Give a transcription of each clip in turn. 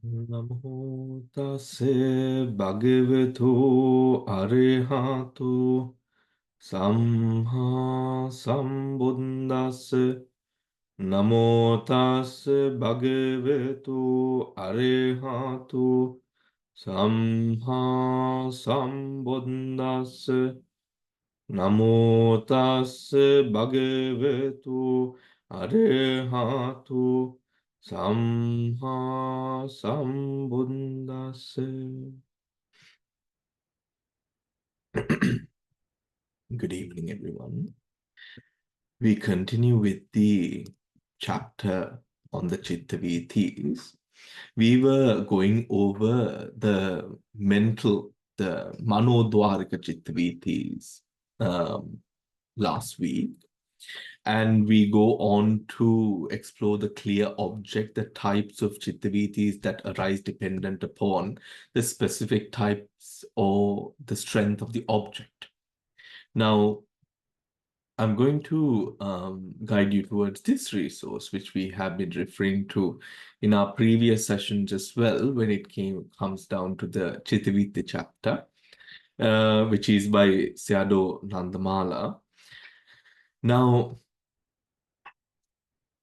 Namo tase bhagavato arahato samma sambuddhassa. Namo tase bhagavato arahato samma sambuddhassa. Namo tase bhagavato arahato samma sambuddhassa. Good evening, everyone. We continue with the chapter on the Citta Vithis. We were going over the Manodvarika Citta Vithis last week. And we go on to explore the clear object, the types of Citta Vithis that arise dependent upon the specific types or the strength of the object. Now, I'm going to guide you towards this resource, which we have been referring to in our previous sessions as well, when it comes down to the Citta Vithi chapter, which is by Sayadaw Nandamala. Now,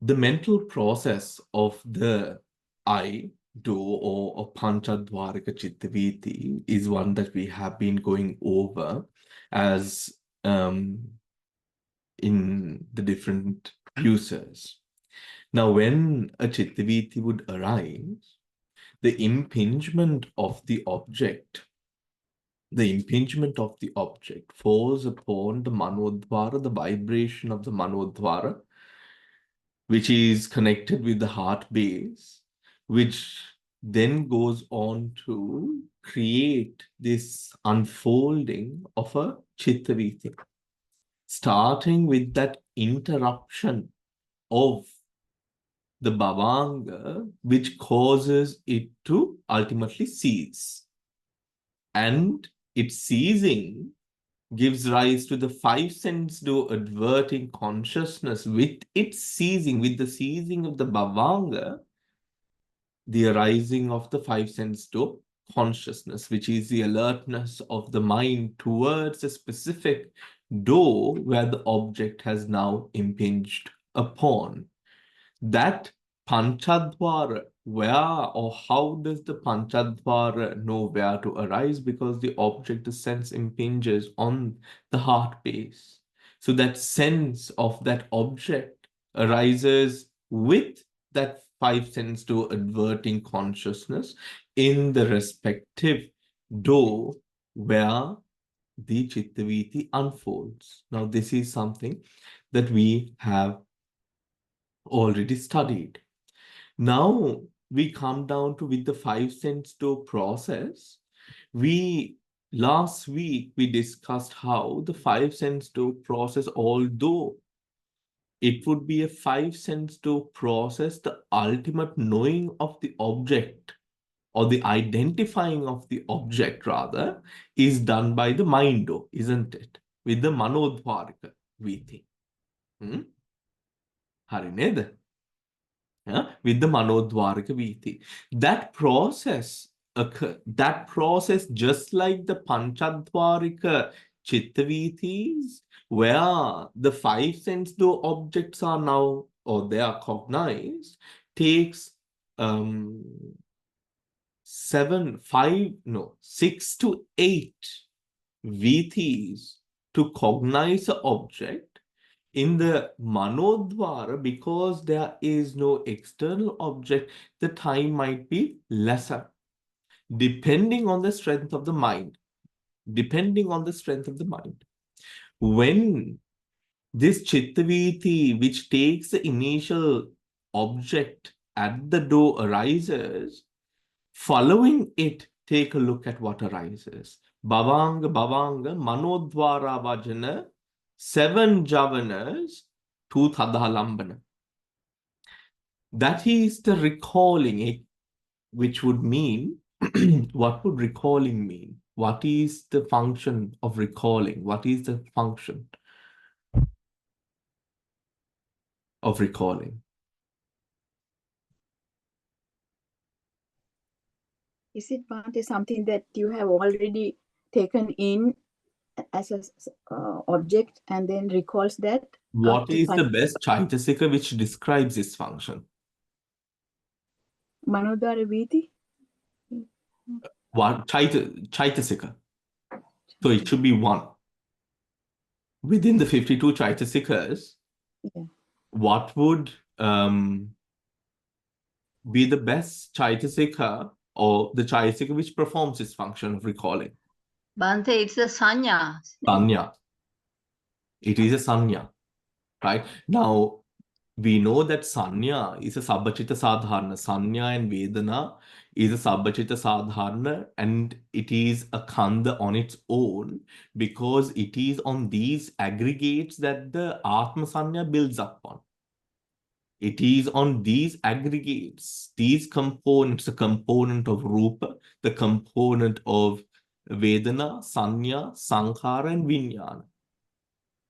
the mental process of the I, do, or Panchadvarika Citta Vithi is one that we have been going over as in the different uses. Now, when a Citta Vithi would arise, the impingement of the object falls upon the Manodvara, the vibration of the Manodvara, which is connected with the heart base, which then goes on to create this unfolding of a Citta Vithi, starting with that interruption of the bhavanga, which causes it to ultimately cease. And its ceasing gives rise to the five sense door adverting consciousness. With its ceasing, with the ceasing of the bhavanga, the arising of the five sense door consciousness, which is the alertness of the mind towards a specific door where the object has now impinged upon. That Panchadvara, where or how does the Panchadvara know where to arise? Because the object, the sense impinges on the heart base. So that sense of that object arises with that five sense door adverting consciousness in the respective door where the Citta Vithi unfolds. Now, this is something that we have already studied. Now we come down to with the five sense door process. Last week we discussed how the five sense door process, although it would be a five sense door process, the ultimate knowing of the object or the identifying of the object rather is done by the mind door, isn't it? With the Manodvarika Vithi. Hari neda? With the Manodvarika Vithi. That process, just like the Panchadvarika Citta Vithis, where the five sense door objects are now, or they are cognized, takes 6 to 8 Vithis to cognize the object. In the Manodvara, because there is no external object, the time might be lesser, depending on the strength of the mind. When this Citta Vithi, which takes the initial object at the door, arises, following it, take a look at what arises. Bhavanga, Manodvara Vajana, 7 javanas, 2 Tadhalambana. That is the recalling, which would mean, what would recalling mean? What is the function of recalling? What is the function of recalling? Is it Bhante something that you have already taken in as a object and then recalls that? What is the best Chaitasika which describes this function? Manodvarika Citta? One Chaitasika. So it should be one. Within the 52 Chaitasikas, Yeah. what would be the best Chaitasika or the Chaitasika which performs this function of recalling? Bhante, it's a sanya. Sanya. It is a sanya, right? Now, we know that sanya is a sabbachita sadharana. Sanya and vedana is a sabbachita sadharana, and it is a kanda on its own because it is on these aggregates that the atma sanya builds upon. It is on these aggregates, these components, the component of rupa, the component of vedana, sanya, sankhara, and vijnana.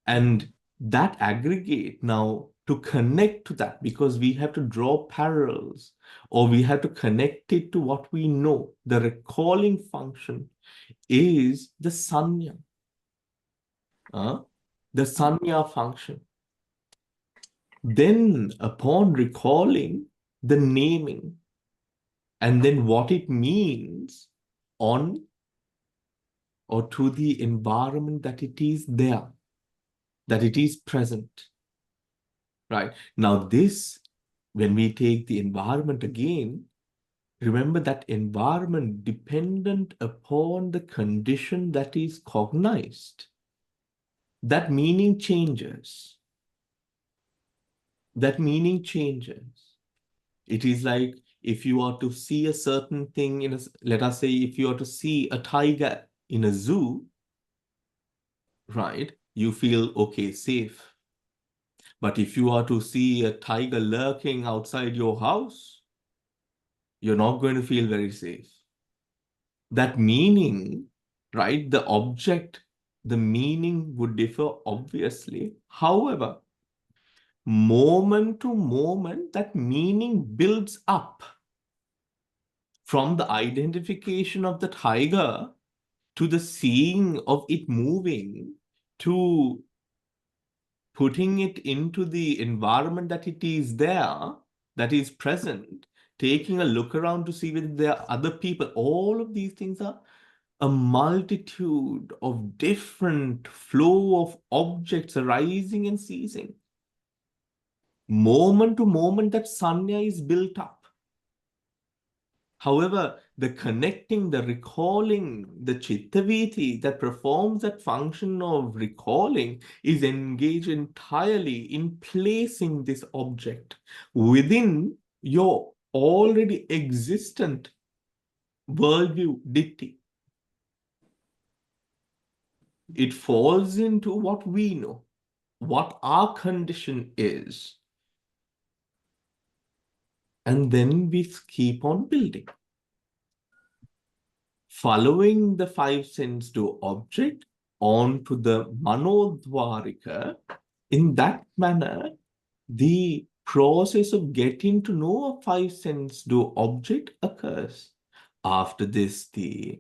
And that aggregate now to connect to that, because we have to draw parallels or we have to connect it to what we know, the recalling function is the sanya. The sanya function. Then upon recalling the naming and then what it means on or to the environment that it is there, that it is present. Right. Now this, when we take the environment again, remember that environment dependent upon the condition that is cognized. That meaning changes. That meaning changes. It is like if you are to see a certain thing in a, let us say, if you are to see a tiger in a zoo, right, you feel okay, safe. But if you are to see a tiger lurking outside your house, you're not going to feel very safe. That meaning, right, the object, the meaning would differ obviously. However, moment to moment, that meaning builds up from the identification of the tiger to the seeing of it moving to putting it into the environment that it is there, that is present, taking a look around to see whether there are other people. All of these things are a multitude of different flow of objects arising and ceasing. Moment to moment, that sanya is built up. However, the connecting, the recalling, the Citta Vithi that performs that function of recalling is engaged entirely in placing this object within your already existent worldview, ditti. It falls into what we know, what our condition is. And then we keep on building. Following the five sense to object onto the Manodvarika, in that manner, the process of getting to know a five sense to object occurs. After this, the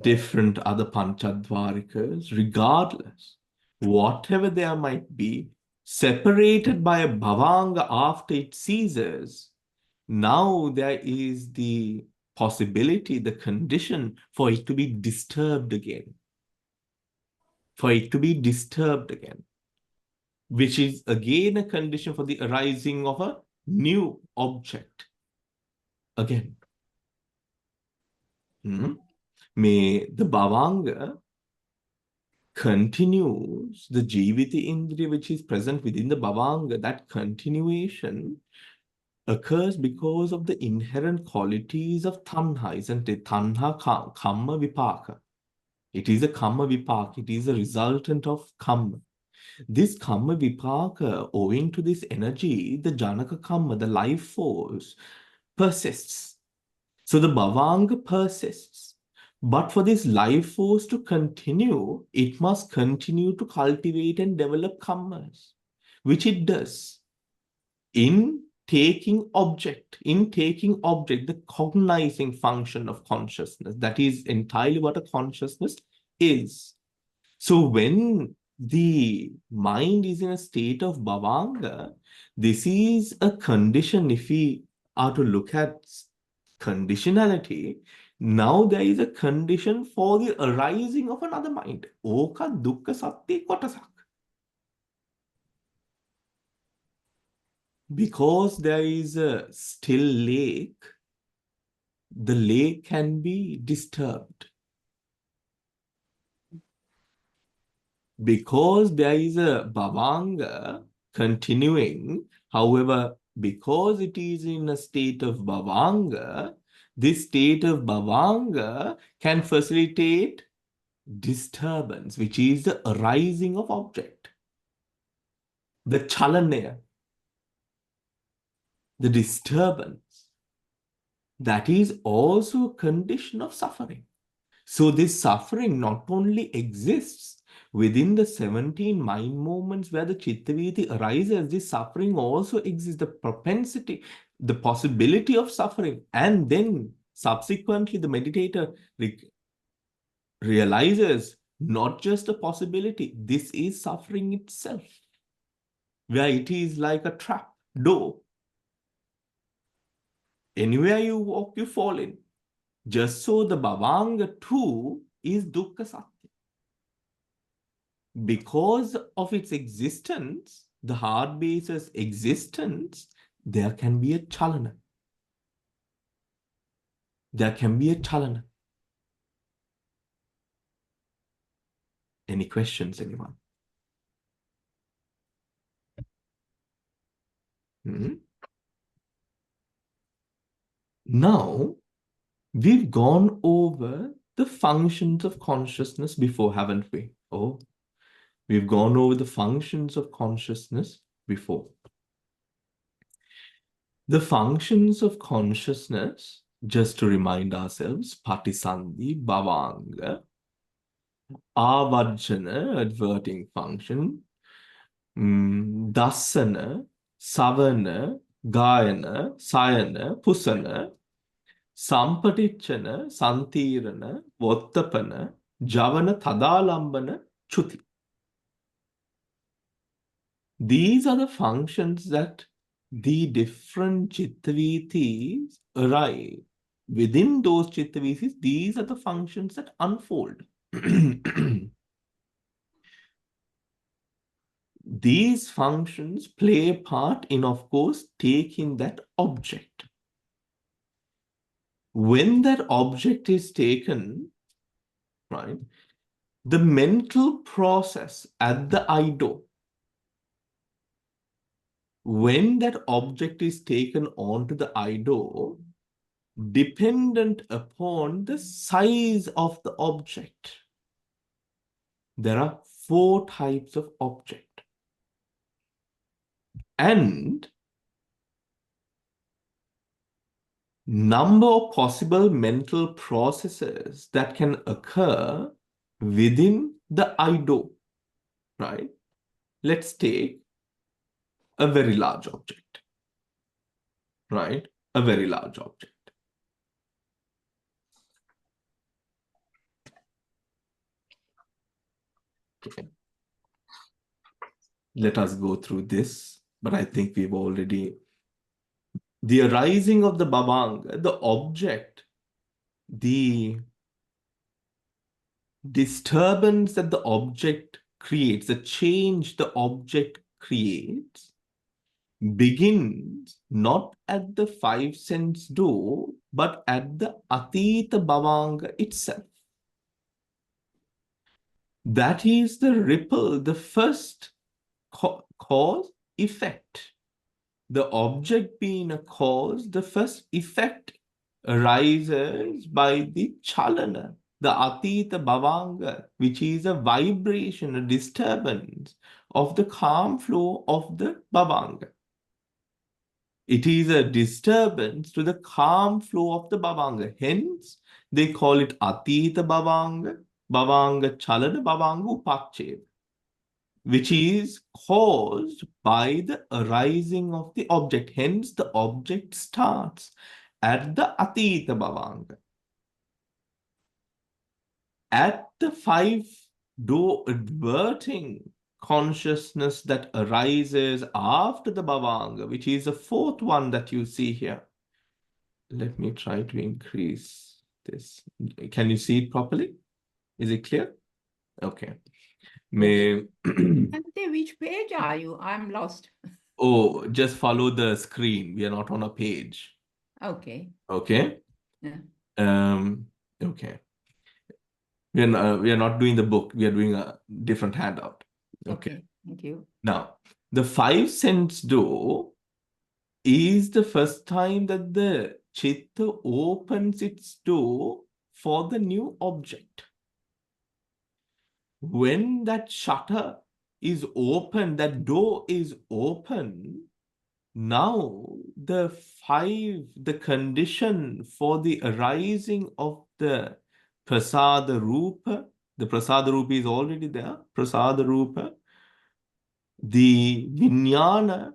different other Panchadvarikas, regardless, whatever there might be, separated by a bhavanga after it ceases, now there is the possibility, the condition for it to be disturbed again. For it to be disturbed again, which is again a condition for the arising of a new object again. May the bhavanga continues, the jiviti indriya which is present within the bhavanga, that continuation occurs because of the inherent qualities of tanha, isn't it? Tanha kamma vipaka. It is a kamma vipaka. It is a resultant of kamma. This kamma vipaka, owing to this energy, the janaka kamma, the life force, persists. So the bhavanga persists. But for this life force to continue, it must continue to cultivate and develop kammas, which it does in taking object, the cognizing function of consciousness. That is entirely what a consciousness is. So when the mind is in a state of bhavanga, this is a condition. If we are to look at conditionality, now there is a condition for the arising of another mind. Oka dukkha satya kotasak. Because there is a still lake, the lake can be disturbed. Because there is a bhavanga continuing, however, because it is in a state of bhavanga, this state of bhavanga can facilitate disturbance, which is the arising of object. The chalanaya, the disturbance, that is also a condition of suffering. So this suffering not only exists within the 17 mind movements where the Citta Vithi arises, this suffering also exists, the propensity, the possibility of suffering. And then subsequently the meditator realizes not just a possibility, this is suffering itself, where it is like a trap door. Anywhere you walk, you fall in. Just so the bhavanga too is dukkha satya. Because of its existence, the heart base's existence, there can be a chalana. There can be a chalana. Any questions, anyone? Now, we've gone over the functions of consciousness before, haven't we? Oh, we've gone over the functions of consciousness before. The functions of consciousness, just to remind ourselves, patisandhi, bhavanga, avajjana, adverting function, dassana, savana, gayana, sayana, pusana, sampatichana, santirana, vottapana, javana, tadalambana, chuti. These are the functions that the different Citta Vithis arrive. Within those Citta Vithis, these are the functions that unfold. These functions play a part in, of course, taking that object. When that object is taken, right, the mental process at the idol, when that object is taken onto the idol, dependent upon the size of the object, there are 4 types of object. And number of possible mental processes that can occur within the idol, right? Let's take a very large object, right? A very large object. Okay. Let us go through this, but I think we've already... The arising of the bhavanga, the object, the disturbance that the object creates, the change the object creates, begins not at the 5 sense door, but at the atita bhavanga itself. That is the ripple, the first cause, effect. The object being a cause, the first effect arises by the chalana, the atita bhavanga, which is a vibration, a disturbance of the calm flow of the bhavanga. It is a disturbance to the calm flow of the bhavanga. Hence, they call it atita bhavanga, bhavanga chalana, bhavanga upachcheda. which is caused by the arising of the object. Hence, the object starts at the Atita Bhavanga. At the five door adverting consciousness that arises after the Bhavanga, which is the fourth one that you see here. Let me try to increase this. Can you see it properly? Is it clear? Okay. May Bhante, which page are you? I'm lost. Oh, just follow the screen. We are not on a page. Okay. Okay. Yeah. Okay. We are not doing the book. We are doing a different handout. Okay. Thank you. Now, the 5 sense door is the first time that the chitta opens its door for the new object. When that shutter is open, that door is open, now the condition for the arising of the prasada rupa, the prasada rupa is already there, prasada rupa, the vijnana,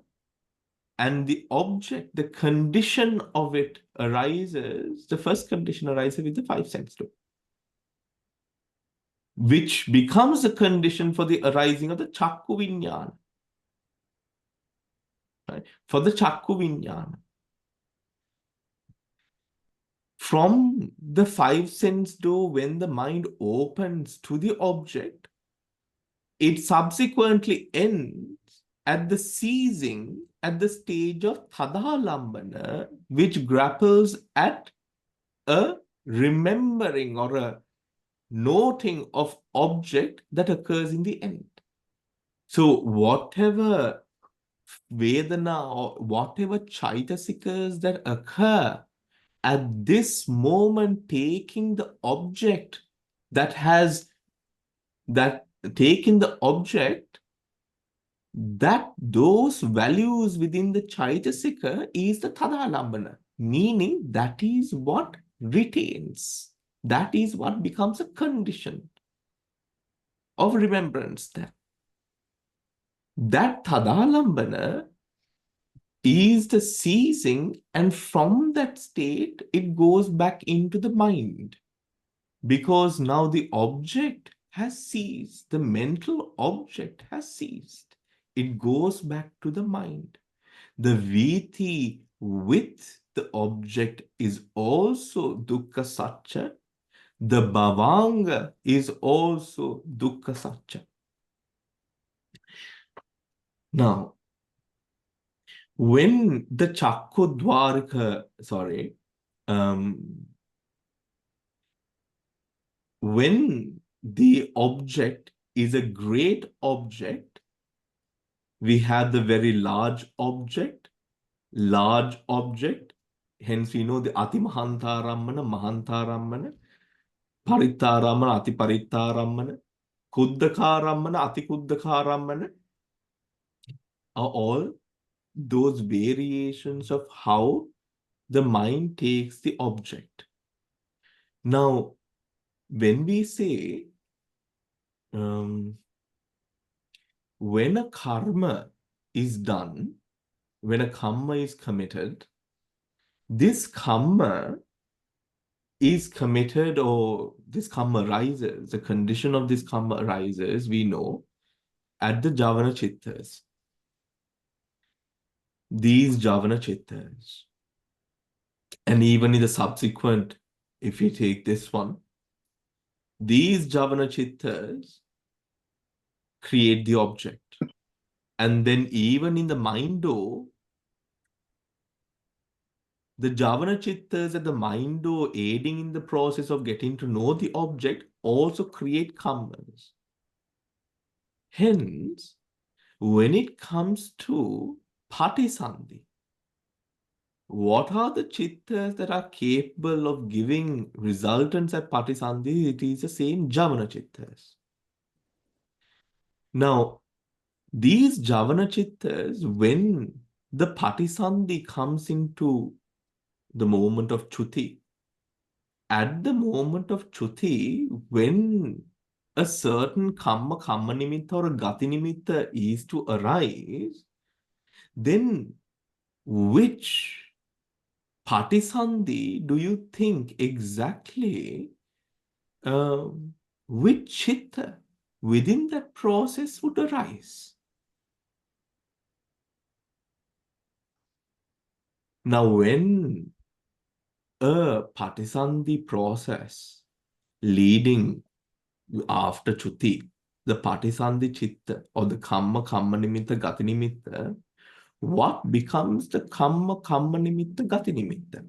and the object, the condition of it arises, the first condition arises with the 5 sense door, which becomes the condition for the arising of the chakku vijnana. Right? For the chakku vijnana. From the 5 sense door, when the mind opens to the object, it subsequently ends at the ceasing at the stage of tadalambana, which grapples at a remembering or a noting of object that occurs in the end. So whatever Vedana or whatever chaitasikas that occur at this moment, taking the object that has that taking the object, that those values within the chaitasika is the tadalambana, meaning that is what retains. That is what becomes a condition of remembrance there. That tadalambana is the ceasing, and from that state, it goes back into the mind. Because now the object has ceased, the mental object has ceased. It goes back to the mind. The viti with the object is also dukkha satcha. The bhavanga is also dukkha satcha. Now, when the Chakkudvarika, when the object is a great object, we have the very large object, hence we know the Ati Mahantarammana, Mahantarammana, Parittarammana, Ati Parittarammana, Kuddakarammana, Ati Kuddakarammana are all those variations of how the mind takes the object. Now, when we say, when a karma is done, when a karma is committed, this karma is committed, or this karma arises, the condition of this karma arises, we know, at the Javana Chittas. These Javana Chittas. And even in the subsequent, if we take this one, these Javana Chittas create the object. And then even in the mind-o, the Javana Chittas at the mind-o aiding in the process of getting to know the object also create karmas. Hence, when it comes to Patisandhi, what are the chittas that are capable of giving resultants at Patisandhi? It is the same Javana Chittas. Now, these Javana Chittas, when the Patisandhi comes into the moment of Chuti, at the moment of Chuti, when a certain kamma nimitta or gati nimitta is to arise, then which patisandhi do you think exactly which chitta within that process would arise? Now, when a patisandhi process leading after chuti, the patisandhi chitta or the kamma nimitta gati nimitta, what becomes the kamma nimitta gati nimitta?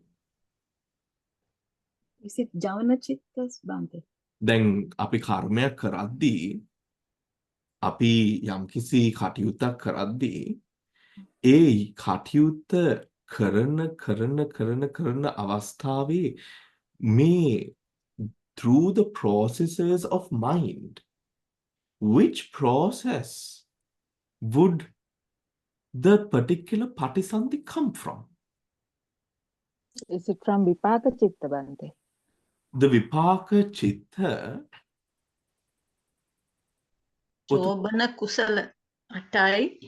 Is it Javana Chittas, Bhante? දැන් අපි කර්මයක් කරද්දී අපි යම්කිසි කටයුත්තක් කරද්දී ඒ කටයුත්ත කරන අවස්ථාවේ මේ through the processes of mind, which process would the particular patisandhi come from? Is it from Vipaka Chitta, Bhante? The Vipaka Chitta. Sobana kusala atai.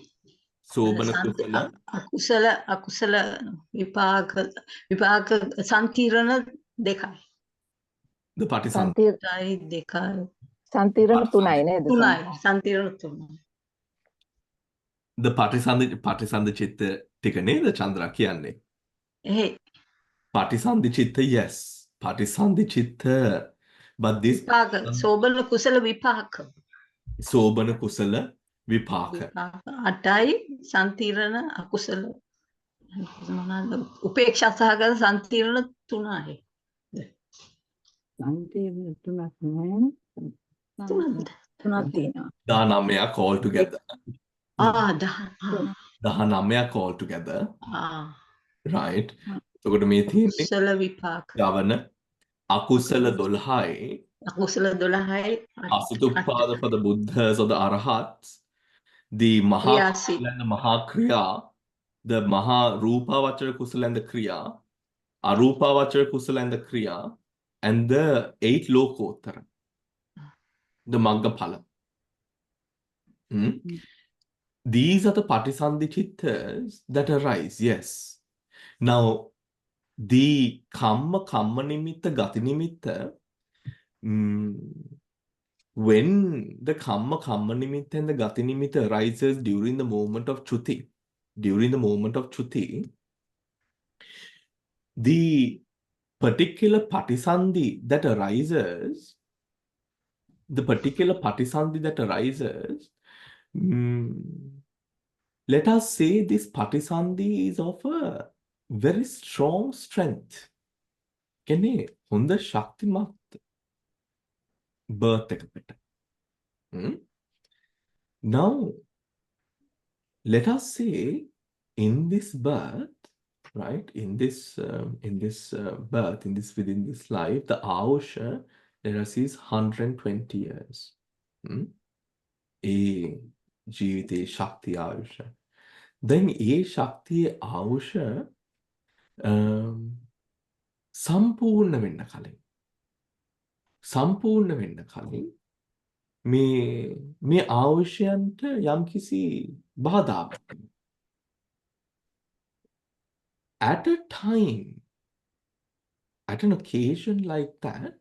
Sobana kusala. Akusala vipaka santirana dekai. The patisandhi. Dekai. Santirana tunai neda. Tunai. Santirana tunai. The patisandhi chitta tika neda Chandra kiyanne? Hey. Patisandhi chitta, yes. Patisandhi chitta. But this Vipaka. Sobana kusala vipaka. Sobana kusala vipaka. Atai santirana akusala. Upeksha sahagata santirana tunai. Santirana tunai. Dahanamaya all together. Dahan. Dahanamaya all together. Right. So කොට මේ තියෙන්නේ කුසල විපාක. ගවන අකුසල 12යි. අකුසල 12යි. Asatuppada for the Buddhas or the Arahats. The Maha Kusala and the Maha Kriya. The Maha Rupa Vachara Kusala and the Kriya. Arupa Vachara Kusala and the Kriya. And the 8 Lokottara. The Magga Phala. These are the Patisandhi Chittas that arise, yes. Now, the Kamma Nimitta, Gati Nimitta, when the Kamma Nimitta and the Gati Nimitta arises during the moment of Chuti, the particular Patisandhi that arises, let us say this Patisandhi is of a very strong strength. Kene honda shaktimat birth ekapeta. Now, let us say in this birth, right? In this birth, within this life, the Ayusha, let us see, is 120 years. A ජීවිතේ ශක්තිය ආයුෂ. දැන් ඒ ශක්තියේ ආයුෂ සම්පූර්ණ වෙන්න කලින් මේ ආයුෂයන්ට යම්කිසි බාධාවක්. At a time, at an occasion like that,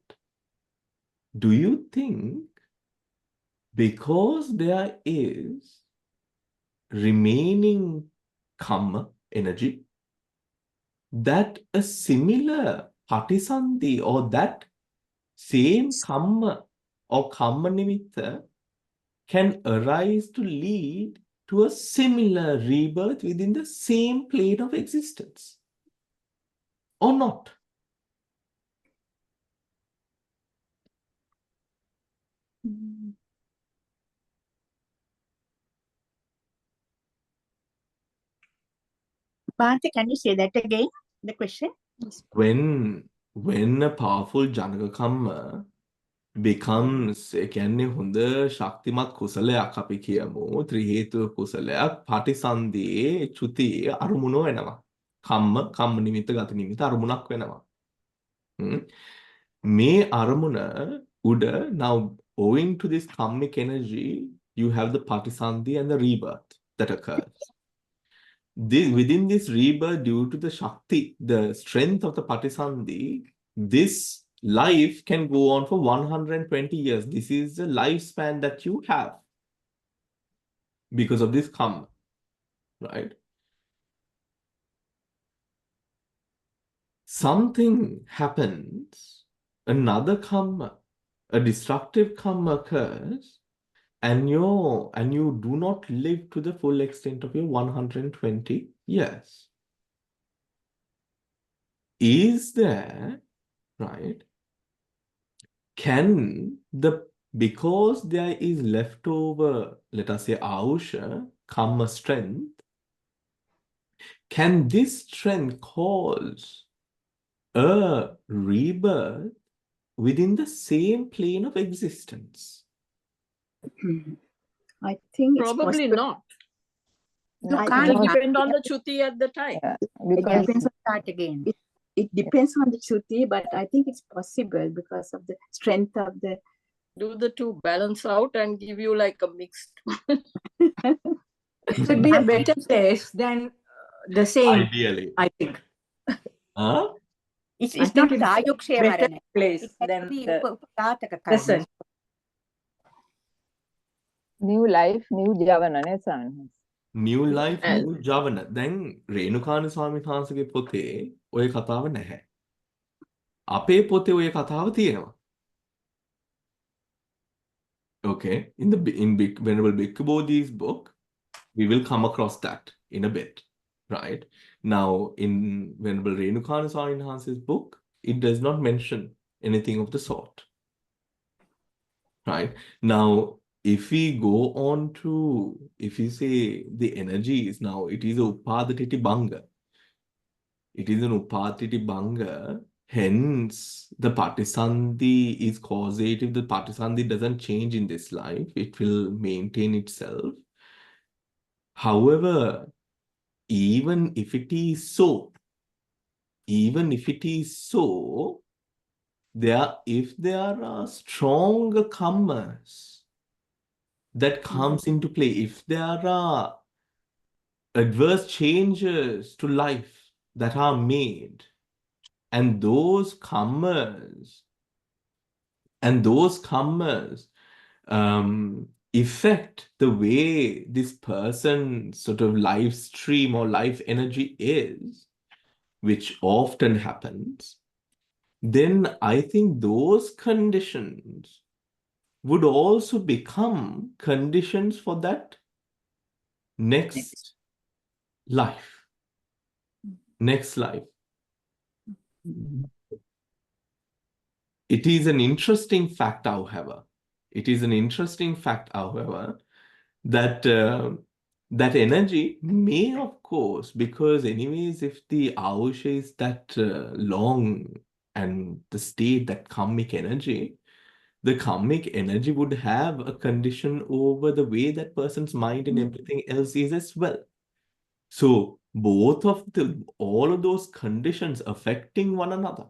do you think because there is remaining karma energy, that a similar patisandhi or that same karma or karma nimitta can arise to lead to a similar rebirth within the same plane of existence, or not? Bhante, can you say that again? The question? When a powerful janaka karma becomes ඒ කියන්නේ හොඳ ශක්තිමත් කුසලයක් අපි කියමු ත්‍රි හේතු කුසලයක් පටිසන්ධියේ චුතියේ අරමුණ වෙනවා. කම්ම නිමිත්ත ගති නිමිත්ත අරමුණක් වෙනවා. මේ අරමුණ උඩ now owing to this karmic energy, you have the patisandhi and the rebirth that occurs. Within this rebirth, due to the Shakti, the strength of the patisandhi, this life can go on for 120 years. This is the lifespan that you have because of this karma, right? Something happens, another karma, a destructive karma occurs, and you do not live to the full extent of your 120 years. Is there, right? Because there is leftover, let us say, Ausha, karma strength, can this strength cause a rebirth within the same plane of existence? I think it's Probably possible. not. No, I It think will not- depend on the Chuti at the time. yeah, it because depends on Start again. it depends on the Shruti, but I think it's possible because of the strength of the. Do the two balance out and give you like a mixed. It should be a better place than the same, Ideally. I think. Huh? It's I not think it's Ayukshaya better Marana. place It has than to be the Upataka karma. present. new life, new Javana, නේ සානහස්. New life, And- new Javana. දැන් රේණුකාණ ස්වාමීන් වහන්සේගේ පොතේ ඔය කතාව නැහැ. අපේ පොතේ ඔය කතාව තියෙනවා. Okay, Venerable Bhikkhu Bodhi's book, we will come across that in a bit, right? Now, in Venerable Renukana Swami Enhance's book, it does not mention anything of the sort, right? Now, if we go on to, if you say the energies now, it is a Upadhatiti Bhanga. It is an Upadhatiti Bhanga. Hence, the Patisandhi is causative. The Patisandhi doesn't change in this life. It will maintain itself. However, even if it is so, if there are stronger karmas that comes into play, if there are adverse changes to life that are made, and those karmas affect the way this person's sort of life stream or life energy is, which often happens, then I think those conditions would also become conditions for that next life. Next life. It is an interesting fact, however. That that energy may, of course, because anyways, if the Ausha is that long and the state, that karmic energy, the karmic energy would have a condition over the way that person's mind and everything else is as well. So all of those conditions affecting one another.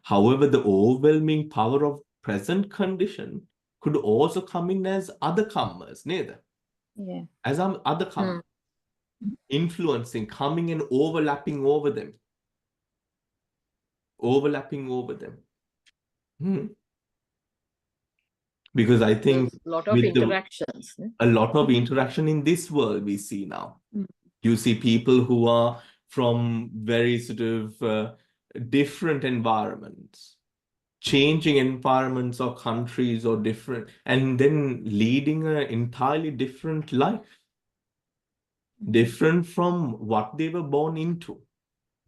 However, the overwhelming power of present condition could also come in as other karmas, neither. Yeah. As other karmas, influencing, coming and overlapping over them. Because I think There's a lot of with interactions. a lot of interaction in this world we see now. Mm. You see people who are from very sort of different environments, changing environments or countries or different, and then leading an entirely different life, different from what they were born into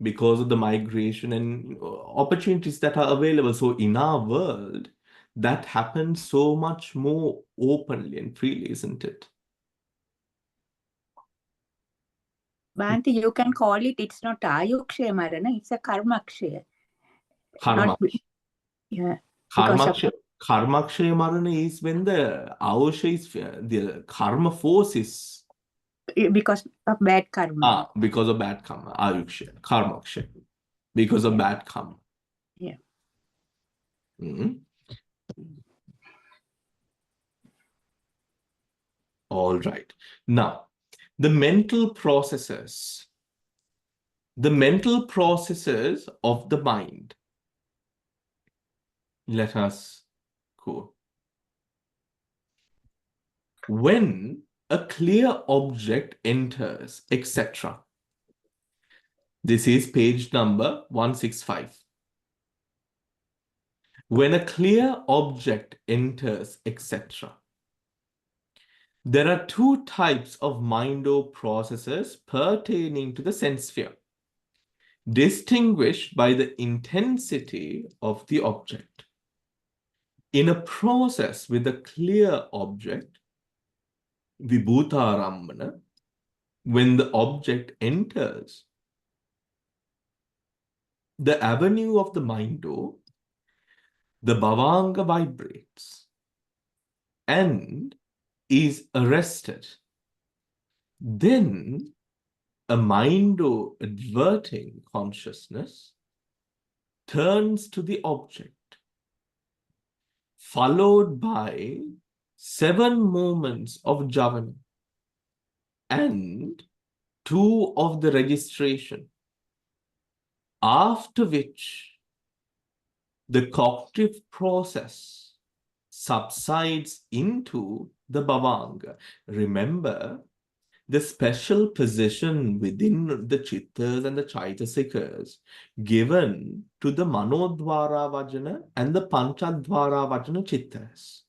because of the migration and opportunities that are available. So in our world, that happens so much more openly and freely, isn't it? Bhante, you can call it, it's not Ayukshaya Marana, it's a Karmakshaya. Karma. Not be- yeah. Because of Karmakshaya Marana is when the Ausha is, the karma force is because of bad karma. because of bad karma. Ayukshaya, Karmakshaya, because of bad karma. Yeah. Mhm. All right. Now, the mental processes of the mind. Let us go. When a clear object enters, etc. This is page number 165. When a clear object enters, etc. There are two types of mind or processes pertaining to the sense sphere, distinguished by the intensity of the object. In a process with a clear object, vibhutarambana, when the object enters the avenue of the mind door, the bhavanga vibrates and is arrested. Then a mind door adverting consciousness turns to the object, followed by 7 moments of javana and 2 of the registration, after which the cognitive process subsides into the bhavanga. Remember, the special position within the chittas and the chaitasikas given to the manodvara vajana and the panchadvara vajana chittas.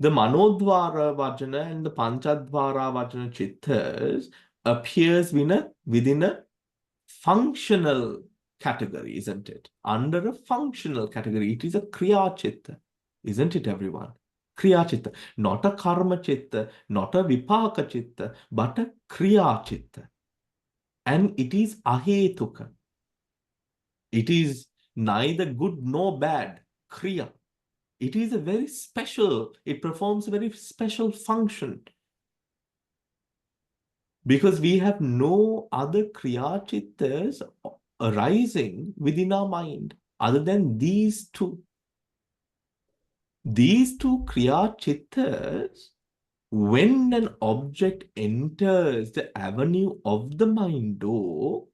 The manodvara vajana and the panchadvara vajana chittas appears within a functional category, isn't it? Under a functional category, it is a kriya chitta, isn't it, everyone? Kriya chitta, not a karma chitta, not a vipaka chitta, but a kriya chitta. And it is ahetuka. It is neither good nor bad, kriya. It is a very special, it performs a very special function. Because we have no other kriya chittas arising within our mind other than these two. These two kriya chittas, when an object enters the avenue of the mind door,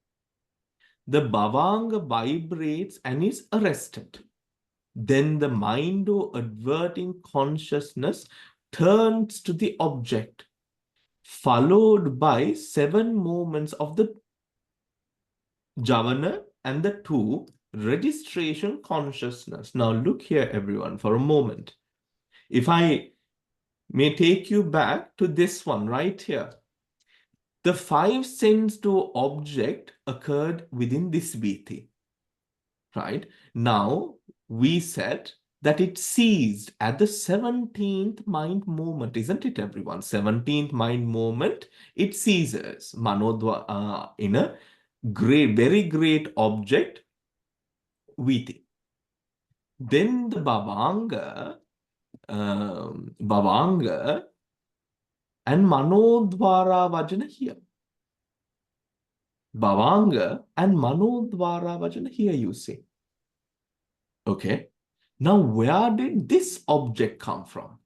the bhavanga vibrates and is arrested. Then the mind door adverting consciousness turns to the object, followed by 7 moments of the javana and the 2 registration consciousness. Now look here, everyone, for a moment. If I may take you back to this one right here. The 5 sense door object occurred within this Vithi. Right? Now, we said that it ceased at the 17th mind moment, isn't it, everyone? 17th mind moment, it ceases. Manodva, in a great, very great object, Vithi. Then the Bhavanga and Manodvara Vajana here. Bhavanga and Manodvara Vajana here, you see. Okay. Now, where did this object come from?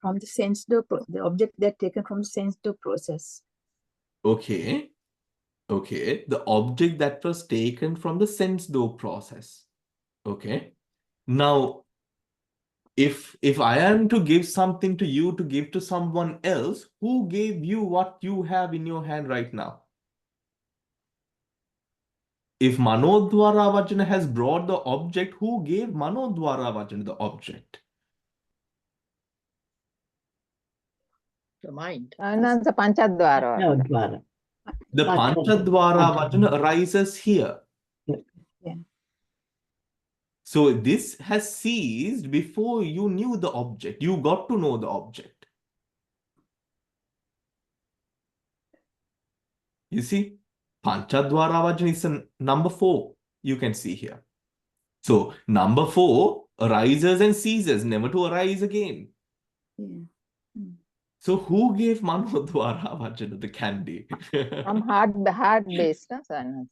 From the sense door, the object that taken from the sense door process. Okay. Okay. The object that was taken from the sense door process. Okay. Now, if I am to give something to you to give to someone else, who gave you what you have in your hand right now? If Manodvara Vajana has brought the object, who gave Manodvara Vajana the object? The mind. Another Panchadvara. Manodvara. The Panchadvara Vajana arises here. Yeah. So this has ceased before you knew the object. You got to know the object. You see, Panchadvara Vajana is number 4. You can see here. So number 4 arises and ceases, never to arise again. Yeah. So who gave Manodvara Vajana the candy? From heart based, Sanhas.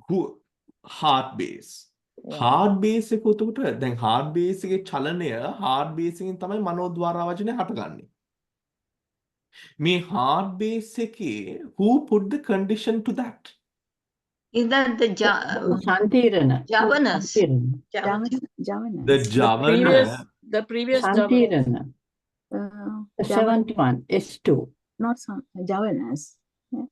who heart base. Yeah. heart base එක උතකට දැන් heart base එකේ චලනය heart base එකෙන් තමයි මනෝද්වාර වචනේ හටගන්නේ. මේ heart base එකේ who put the condition to that? Is that the Santirana. javanas? Santirana. Javana. The The javana, previous javanas. Santirana. The seventh one, S2. Not some Javanas. Yeah.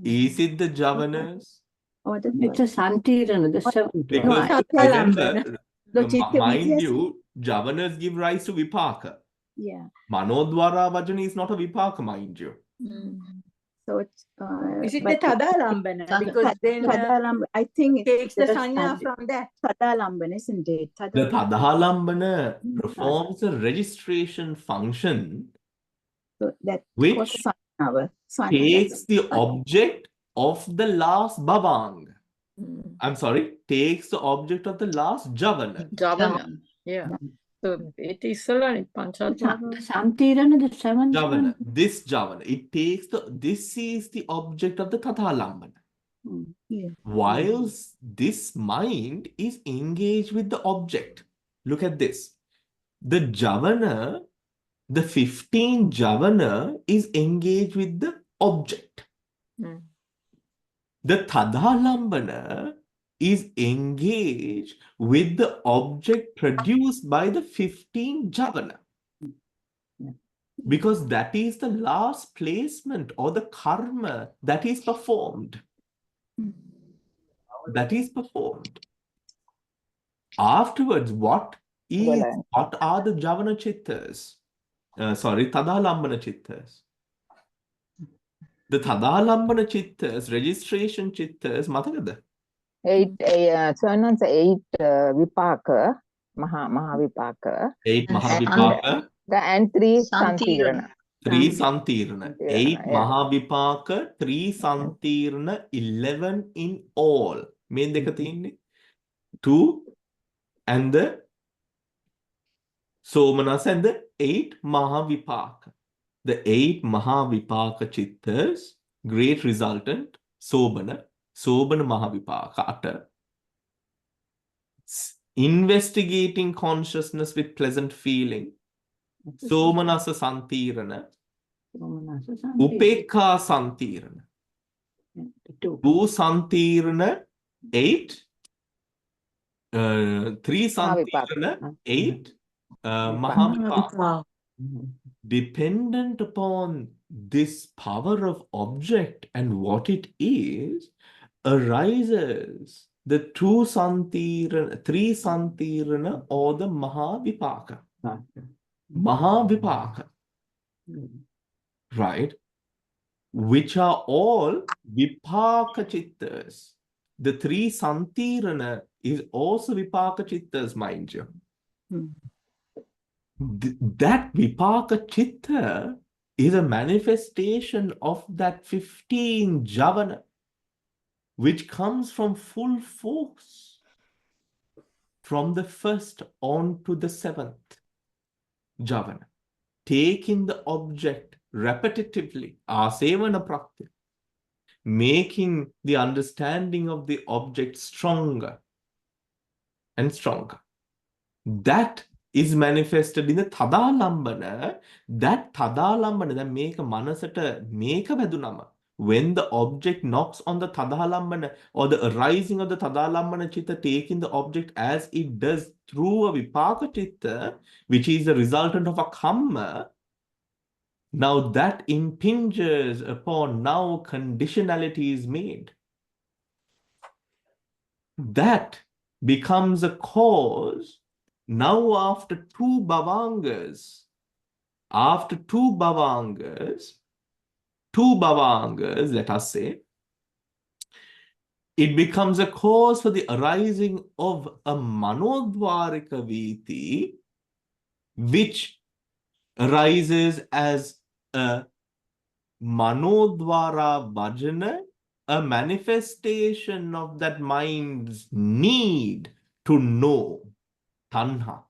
is it the javanas? Or the It's a Santirana, the seventh one. Because I- remember, The Citta mind Vithi you, javanas give rise to vipaka. Yeah. Manodvara vajana is not a vipaka, mind you. So it's Is it the but Tadalambana? Because then I think it's takes the That's sanya Sandi. from that. Tadalambana, isn't it? The Tadhalambana performs a registration function So that which was Sanyava. takes the object of the last bhavang. I'm sorry, takes the object of the last javana. Javana. Yeah. So it is The Panchadvara. Santirana, the seventh Javana, one. this javana, it takes this is the object of the Tadhalambana. Yeah. Whilst this mind is engaged with the object. Look at this. The javana, the 15 javana is engaged with the object. The Tadhalambana is engaged with the object produced by the 15 javana. Because that is the last placement or the karma that is performed. That is performed. Afterwards, what are the javana chittas? Tadhalambana chittas. The Tadhalambana chittas, registration chittas, matakada? 8 vipaka, maha vipaka, 8 Mahavipaka, and 3 Santirana. santirana. 3 Santirana. 8 yeah. Mahavipaka, 3 Santirana, 11 in all. Main deka තියෙන්නේ 2 and the Somanasa and the 8 Mahavipaka. The 8 Mahavipaka chittas, great resultant, Sobana Mahavipaka, utter. Investigating consciousness with pleasant feeling, Somanasa Santirana, Somanasa Santirana. Upekha Santirana, Two. 2 Santirana, 8, 3 Santirana, 8, Mahavipaka. Dependent upon this power of object and what it is, arises the 2 Santirana, 3 Santirana or the Mahavipaka. Mahavipaka, right? Which are all Vipaka chittas. The 3 Santirana is also Vipaka chittas, mind you. That Vipaka chitta is a manifestation of that 15 javana, which comes from full force from the first on to the 7th javana, taking the object repetitively, asevana prakti, making the understanding of the object stronger and stronger. That is manifested in the Tadhalambana. That Tadhalambana, that make a manasata, make a vedunama. When the object knocks on the Tadhalambana or the arising of the Tadhalambana chitta, taking the object as it does through a Vipaka chitta, which is the resultant of a kamma, now that impinges upon, now conditionality is made. That becomes a cause. Now after 2 bhavangas, let us say, it becomes a cause for the arising of a Manodvarika Citta, which arises as a Manodvara Bhajana, a manifestation of that mind's need to know. Tanha.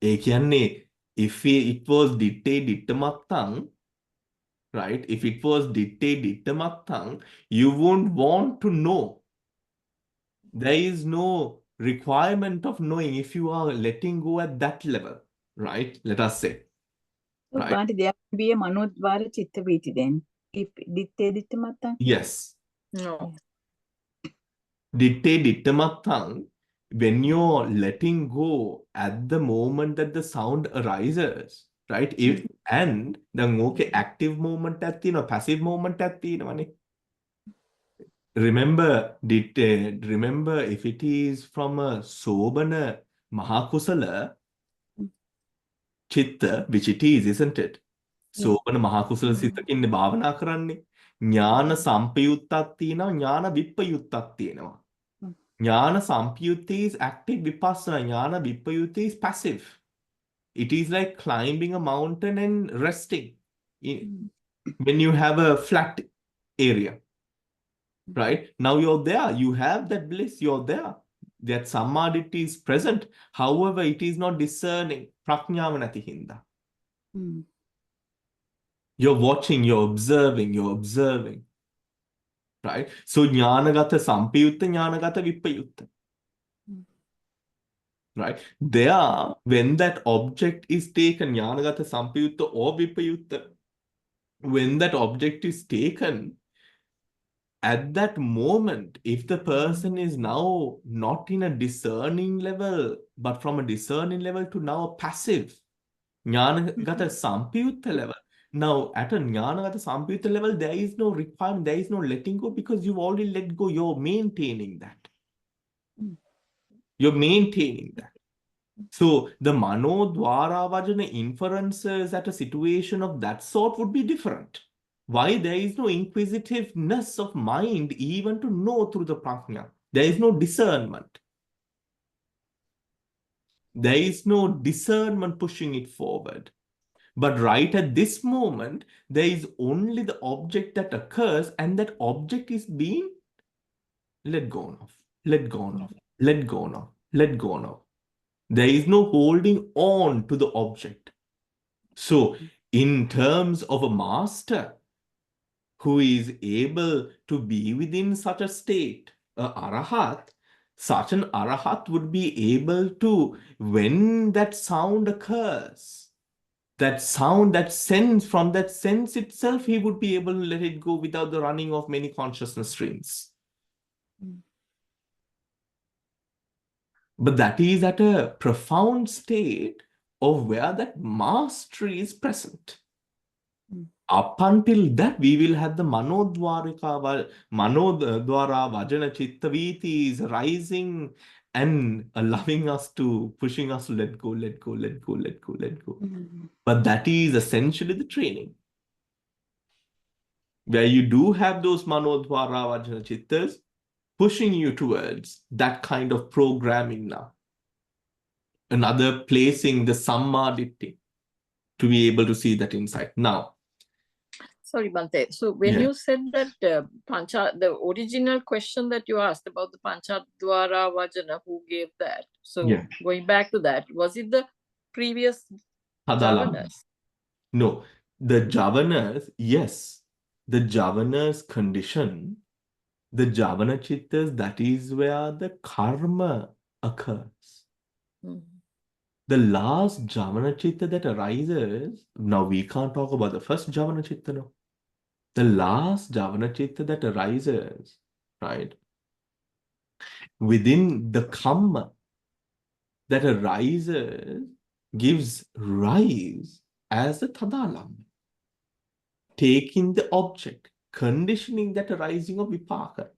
ඒ කියන්නේ if it was ditte dittamattang, right? If it was ditte dittamattang, you won't want to know. There is no requirement of knowing if you are letting go at that level, right? Let us say, So, right? Bhante, there can be a Manodvara Citta Vithi then. If ditte dittamattang. Yes. No. Ditte dittamattang, when you're letting go at the moment that the sound arises, right? If and then okay, active moment at passive moment at remember if it is from a sobana mahakusala chitta, which it is, isn't it? සෝබන මහකුසල සිතකින් භාවනා කරන්නේ. ඥාන සම්පයුත්තක් තියෙනවා, ඥාන විප්පයුත්තක් තියෙනවා. ඥාන සම්පයුත්තේ is active vipassana, ඥාන විප්පයුත්තේ is passive. It is like climbing a mountain and resting when you have a flat area, right? Now you're there, you have that bliss, you're there. That samadhi is present. However, it is not discerning. ප්‍රඥාව නැති හින්දා. You're watching, you're observing, right? So jnanagata sampayutta, jnanagata vipayutta, right? There, when that object is taken, jnanagata sampayutta or vipayutta, when that object is taken, at that moment, if the person is now not in a discerning level, but from a discerning level to now a passive, jnanagata sampayutta level, now, at a Jnanagata Sampayutta level, there is no requirement, there is no letting go because you've already let go. You're maintaining that. You're maintaining that. So, the Manodvara Vajana inferences at a situation of that sort would be different. Why? There is no inquisitiveness of mind even to know through the prajna. There is no discernment. There is no discernment pushing it forward. But right at this moment, there is only the object that occurs, and that object is being let go of, let go of, let go of, let go of. There is no holding on to the object. So, in terms of a master who is able to be within such a state, arahat, such an arahat would be able to, when that sound occurs, that sound, that sense, from that sense itself, he would be able to let it go without the running of many consciousness streams. But that is at a profound state of where that mastery is present. Up until that, we will have the Manodvara Vajana Citta Vithi is rising and allowing us to, pushing us to let go, let go, let go, let go, let go. But that is essentially the training. Where you do have those Manodvara Vajana Chittas pushing you towards that kind of programming now. Another placing the Sammaditthi to be able to see that insight. Now, Sorry, Bhante. So when you said that the original question that you asked about the Panchadvara Vajana, who gave that? So going back to that, was it the previous Javanas? No, the Javanas, yes. The Javanas condition, the Javana Chittas, that is where the karma occurs. The last Javana Chitta that arises, now we can't talk about the first Javana Chitta now. The last Javana Chitta that arises, right, within the karma that arises, gives rise as a Tadalam. Taking the object, conditioning that arising of vipaka,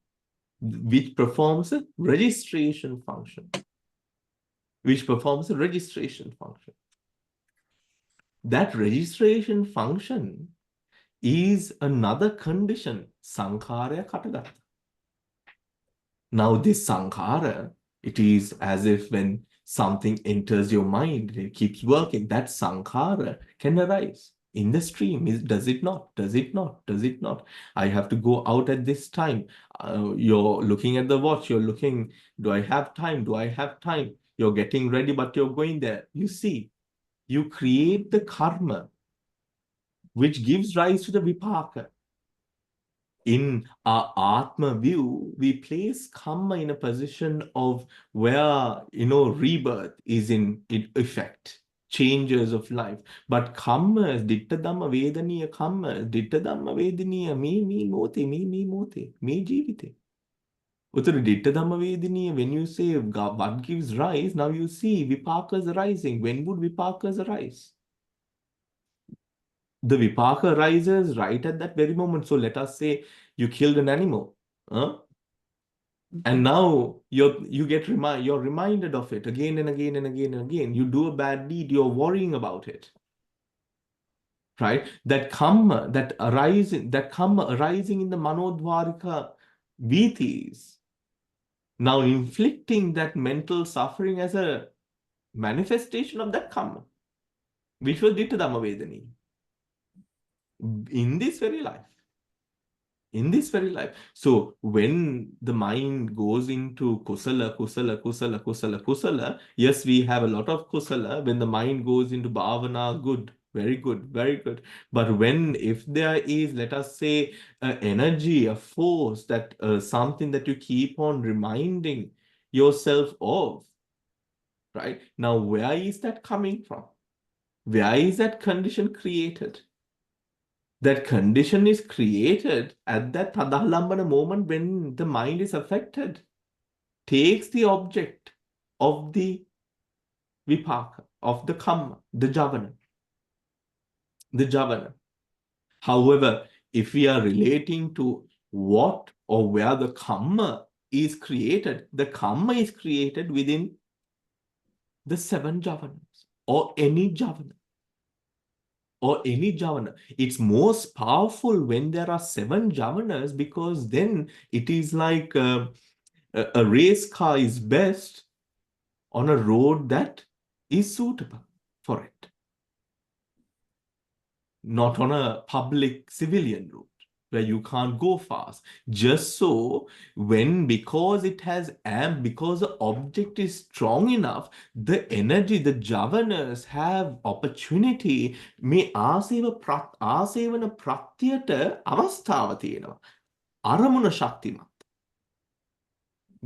which performs a registration function. That registration function is another condition, sankhara katagata. Now this sankhara, it is as if when something enters your mind, it keeps working, that sankhara can arise in the stream. Does it not? Does it not? Does it not? I have to go out at this time. You're looking at the watch, you're looking, do I have time? Do I have time? You're getting ready, but you're going there. You see, you create the karma which gives rise to the vipaka. In our Atma view, we place karma in a position of where, rebirth is in effect, changes of life. But karma, ditta dhamma vedaniya karma, ditta dhamma vedaniya me mote, me jivite. Uttara ditta dhamma vedaniya, when you say what gives rise, now you see vipakas arising. When would vipakas arise? The vipaka arises right at that very moment. So let us say you killed an animal, and now you're reminded of it again and again and again and again. You do a bad deed, you're worrying about it, right? That karma arising in the Manodvarika Vithis, now inflicting that mental suffering as a manifestation of that karma, which was Ditta Dhamma Vedani. In this very life. So when the mind goes into kusala, yes, we have a lot of kusala. When the mind goes into bhavana, good, very good, very good. But if there is, let us say, an energy, a force, that something that you keep on reminding yourself of, right? Now, where is that coming from? Where is that condition created? That condition is created at that tadalambana moment when the mind is affected, takes the object of the vipaka, of the karma, the javana. However, if we are relating to what or where the karma is created, the karma is created within the 7 javanas or any javana. It's most powerful when there are 7 javanas, because then it is like a race car is best on a road that is suitable for it, not on a public civilian route where you can't go fast. Just so, because the object is strong enough, the energy, the javanas have opportunity. මේ ආසේවන ප්‍රත්‍යයට අවස්ථාව තියෙනවා. අරමුණ ශක්තිමත්.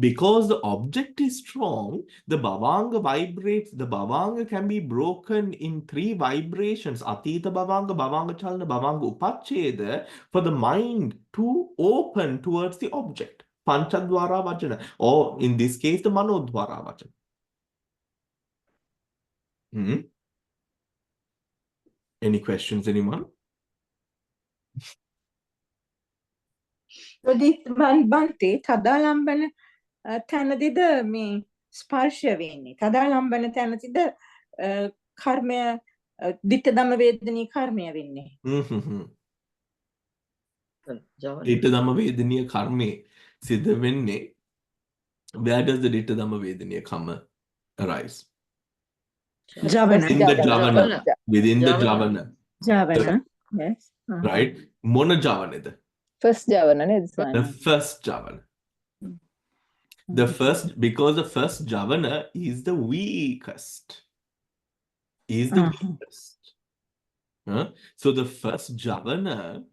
Because the object is strong, the bhavanga vibrates. The bhavanga can be broken in 3 vibrations. Atita bhavanga, bhavanga chalana, bhavanga upachcheda, for the mind to open towards the object. Panchadvara vachana, or in this case, the Manodvara vachana. Any questions, anyone? බන්තේ තදාලම්බන තැනදිද මේ ස්පර්ශ වෙන්නේ තදාලම්බන තැනදිද කර්මය ditta dhamma vedani කර්මය වෙන්නේ Ditta dhamma vedaniya karme siddha venne. Where does the ditta dhamma vedaniya karma arise? Javana. In the javana. Within the javana. Javana. Yes. Right? Mona javaneda. First javana ned The first javana. Because the first javana is the weakest. So the first javana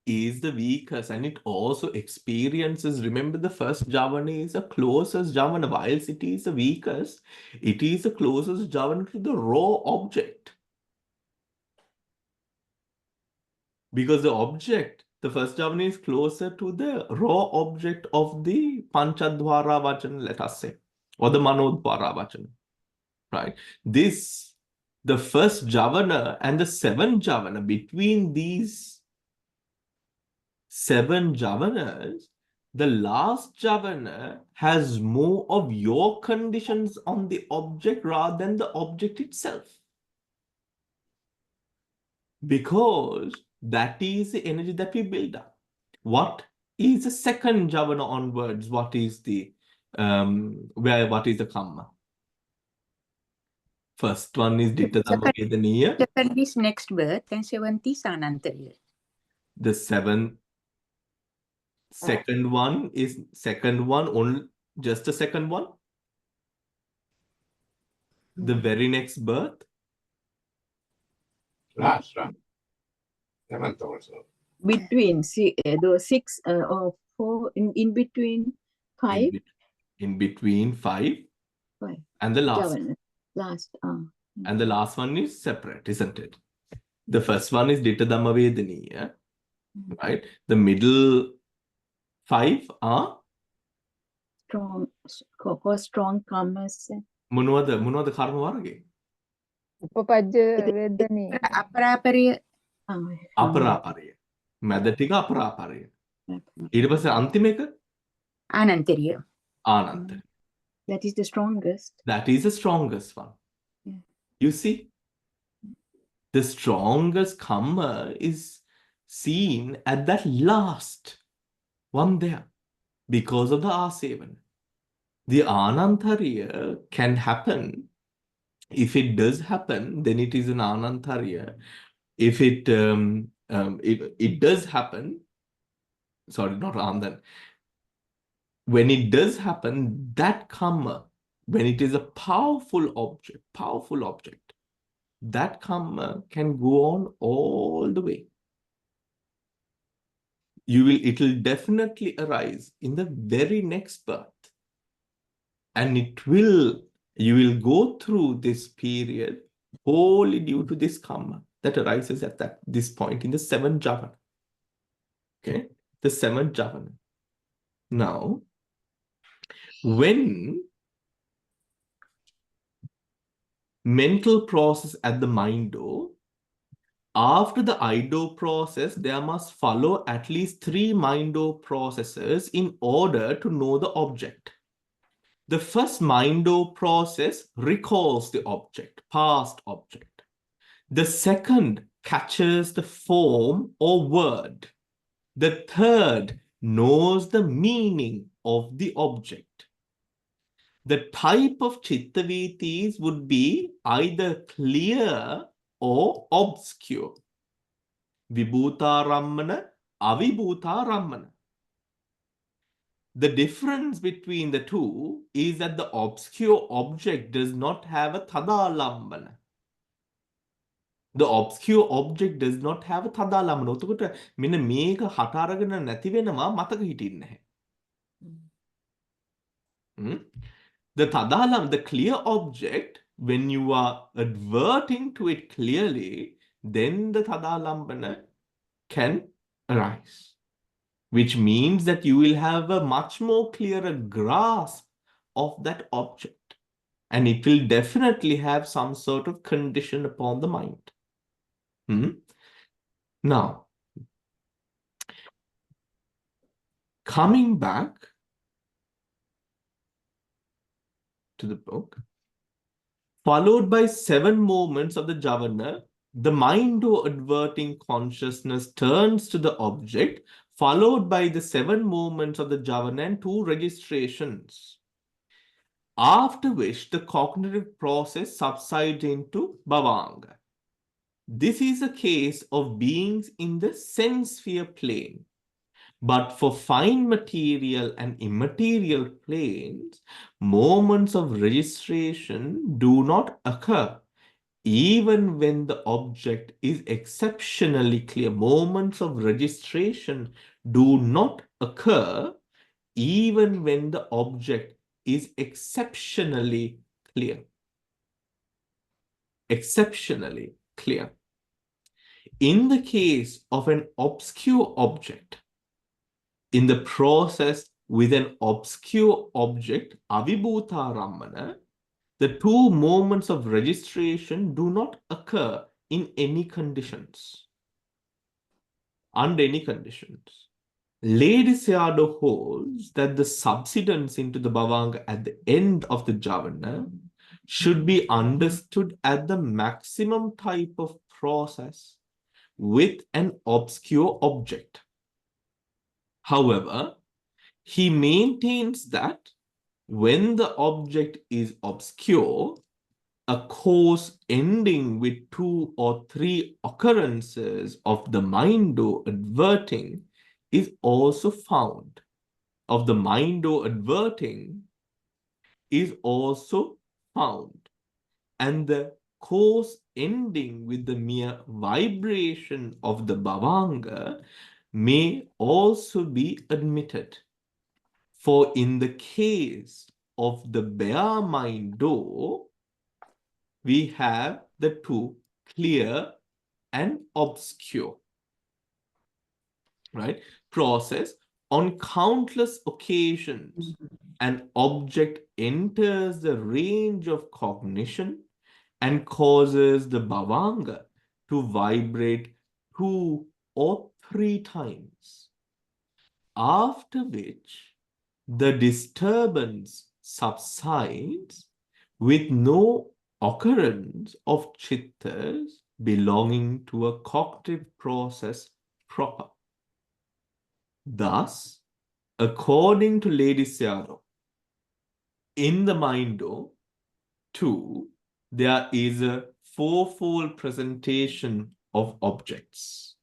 is the weakest, and it also experiences. Remember, the first javana is the closest javana. Whilst it is the weakest, it is the closest javana to the raw object. Because the first javana is closer to the raw object of the Panchadvara vachana, let us say, or the Manodvara vachana, right? The first javana and the 7 javana, between these 7 javanas, the last javana has more of your conditions on the object rather than the object itself. Because that is the energy that we build up. What is the second javana onwards? What is the karma? First one is ditta dhamma vedaniya. Second is next birth and 7th is anantariya. The second one only, just the second one. The very next birth. between those 6 or 4 in between 5. In between 5 5 and the last. Javana. Last. And the last one is separate, isn't it? The first one is Ditta Dhamma Vedaniya, right? The middle 5 are strong commerce. මොනවද කර්ම වර්ගේ? උපපජ්ජ වේදනීය. අපරාපරිය අපරාපරය. මැද ටික අපරාපරය. ඊට පස්සේ අන්තිම එක ආනන්තරිය. ආනන්තරිය. That is the strongest. That is the strongest one. Yeah. You see, the strongest karma is seen at that last one there because of the asevana. The anantariya can happen. If it does happen, then it is an anantariya. If it does happen, sorry, not anand. When it does happen, that karma, when it is a powerful object, that karma can go on all the way. It will definitely arise in the very next birth. And you will go through this period wholly due to this karma that arises at this point in the 7th javana. Okay, the 7th javana. Now, when mental process at the mind door, after the IDO process, there must follow at least 3 mind door processes in order to know the object. The first mind door process recalls the object, past object. The second catches the form or word. The third knows the meaning of the object. The type of Citta Vithis would be either clear or obscure. Vibhuta Rammana, Avibhuta Rammana. The difference between the two is that the obscure object does not have a tadalambana. The obscure object does not have a tadalambana. එතකොට මෙන්න මේක හට අරගෙන නැති වෙනවා මතක හිටින්නේ නැහැ. The clear object, when you are adverting to it clearly, then the tadalambana can arise. Which means that you will have a much more clearer grasp of that object. And it will definitely have some sort of condition upon the mind. Now, coming back to the book, followed by 7 moments of the javana, the mind or adverting consciousness turns to the object, followed by the 7 moments of the javana and 2 registrations. After which the cognitive process subsides into bhavanga. This is a case of beings in the sense sphere plane. But for fine material and immaterial planes, moments of registration do not occur, even when the object is exceptionally clear. Moments of registration do not occur, even when the object is exceptionally clear. Exceptionally clear. In the case of an obscure object, in the process with an obscure object, avibhuta rammana, the 2 moments of registration do not occur in any conditions. Under any conditions. Lady Sayadaw holds that the subsidence into the bhavanga at the end of the javana should be understood as the maximum type of process with an obscure object. However, he maintains that when the object is obscure, a course ending with 2 or 3 occurrences of the mind or adverting is also found. Of the mind or adverting is also found. And the course ending with the mere vibration of the bhavanga may also be admitted. For in the case of the bare mind door, we have the two, clear and obscure, right? Process. On countless occasions, an object enters the range of cognition and causes the bhavanga to vibrate 2 or 3 times, after which the disturbance subsides with no occurrence of chittas belonging to a cognitive process proper. Thus, according to Lady Seado, in the mind door, too, there is a fourfold presentation of objects.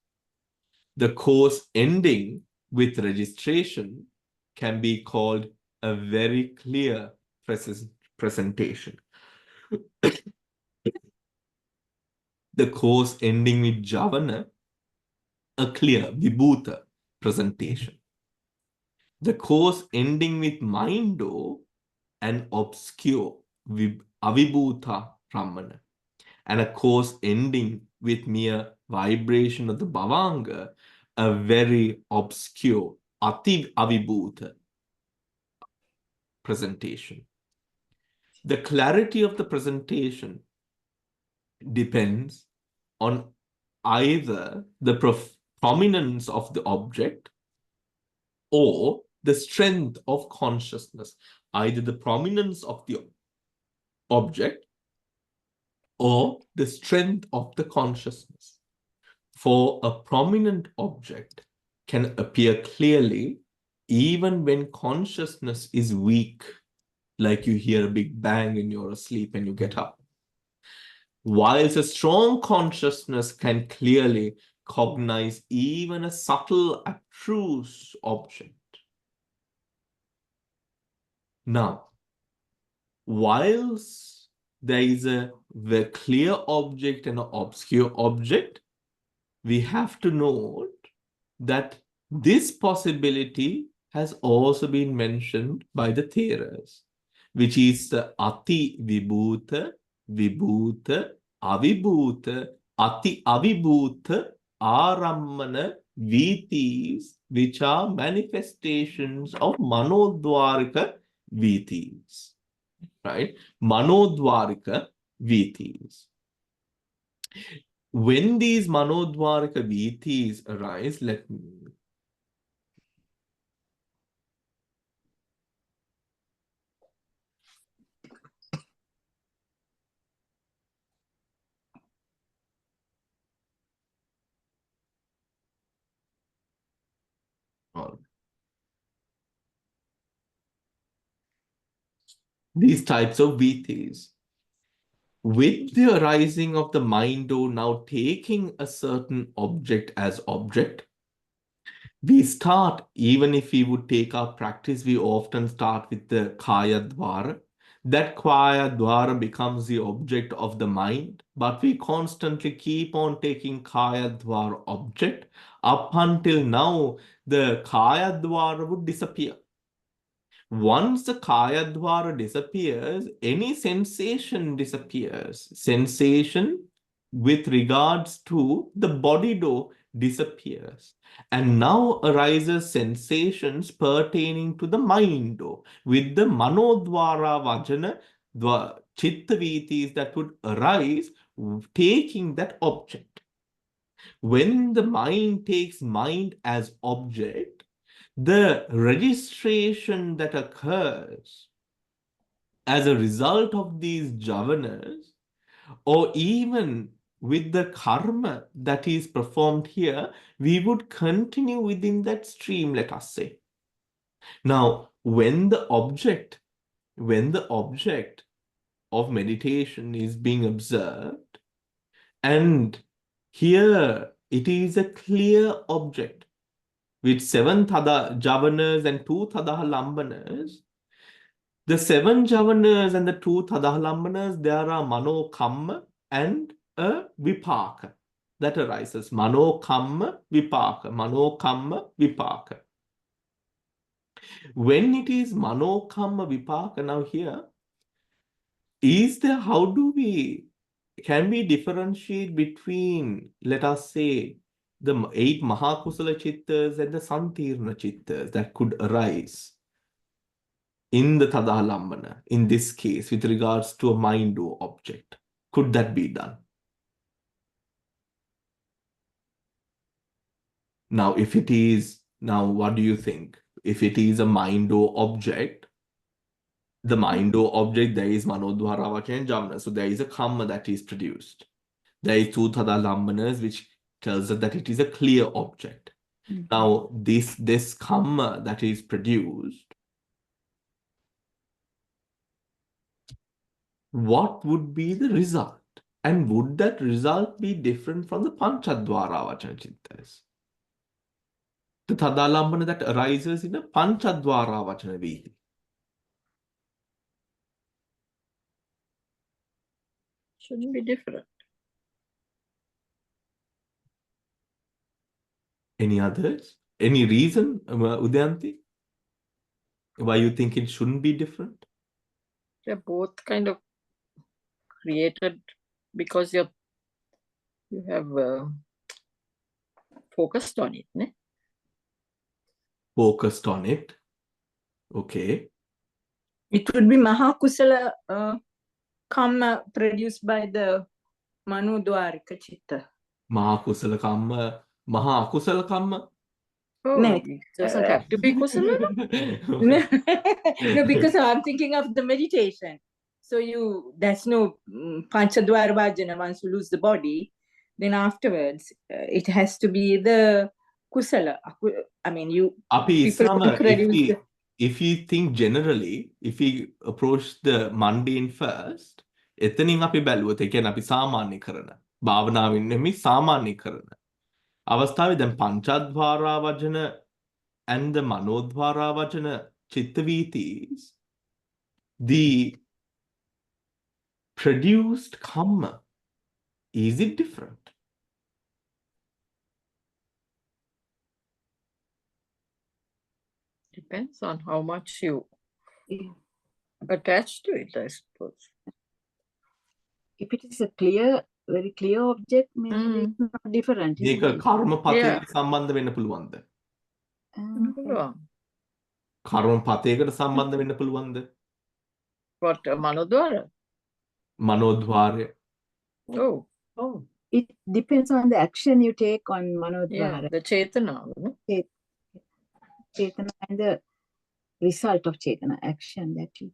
The course ending with registration can be called a very clear presentation. The course ending with Javana, a clear Vibhuta presentation. The course ending with Mindo, an obscure Avibhuta Ramana. And a course ending with mere vibration of the Bhavanga, a very obscure Ati Avibhuta presentation. The clarity of the presentation depends on either the prominence of the object or the strength of consciousness, either the prominence of the object or the strength of the consciousness. For a prominent object can appear clearly even when consciousness is weak, like you hear a big bang and you're asleep and you get up. Whilst a strong consciousness can clearly cognize even a subtle, abstruse object. Now, whilst there is a very clear object and an obscure object, we have to note that this possibility has also been mentioned by the Theras, which is the Ati Vibhuta, Vibhuta, Avibhuta, Ati Avibhuta, Arammana, Vitis, which are manifestations of Manodvarika Vitis, right? Manodvarika Vitis. When these Manodvarika Vitis arise, let me... These types of Vitis. With the arising of the mind now taking a certain object as object, we start, even if we would take our practice, we often start with the Kaya Dvara. That Kaya Dvara becomes the object of the mind, but we constantly keep on taking Kaya Dvara object. Up until now, the Kaya Dvara would disappear. Once the Kaya Dvara disappears, any sensation disappears. Sensation with regards to the body door disappears. And now arises sensations pertaining to the mind door with the Manodvara Vajana Citta Vitis that would arise taking that object. When the mind takes mind as object, the registration that occurs as a result of these javanas, or even with the karma that is performed here, we would continue within that stream, let us say. Now, when the object of meditation is being observed, and here it is a clear object, with 7 javanas and 2 tadahalambanas. The 7 javanas and the 2 tadahalambanas, there are mano kamma, and a vipaka that arises. Mano kamma vipaka. Mano kamma vipaka. When it is mano kamma vipaka, now here, can we differentiate between, let us say, the 8 Mahakusala Chittas and the Santirna Chittas that could arise in the Tadalambana, in this case, with regards to a mind or object? Could that be done? Now, what do you think? If it is a mind or object, the mind or object, there is Manodvara Vachana and Jamna. So there is a karma that is produced. There is two Tadalambanas, which tells us that it is a clear object. Now, this karma that is produced, what would be the result? And would that result be different from the Panchadvara Vachana Chittas? The Tadalambana that arises in a Panchadvara Vachana Vithi. Shouldn't be different. Any others? Any reason, Udayanti, why you think it shouldn't be different? They're both kind of created because you have focused on it. Ne? Focused on it. Okay. It would be Mahakusala karma produced by the Manodvarika Citta. Mahakusala kamma, Mahakusala kamma. Oh, No, it doesn't have to be kusala. no, because I'm thinking of the meditation. So there's no Panchadvara Vajana once you lose the body. Then afterwards, it has to be the Kusala. I mean, if you think generally, if we approach the mundane first, එතනින් අපි බැලුවොත් ඒ කියන්නේ අපි සාමාන්‍ය කරන භාවනාවෙන් නෙමෙයි සාමාන්‍ය කරන අවස්ථාවේ දැන් පංචද්වාරා වචන and the Manodvara Vachana Citta Vithis, the produced karma, is it different? Depends on how much you attach to it, I suppose. If it is a very clear object, maybe it's not different. මේක කර්ම පතේකට සම්බන්ධ වෙන්න පුළුවන්ද? කර්ම පතේකට සම්බන්ධ වෙන්න පුළුවන්ද? What, Manodvara? Manodvarya. Oh. It depends on the action you take on Manodvara. Yeah, the Chetana. Chetana and the result of Chetana action that you.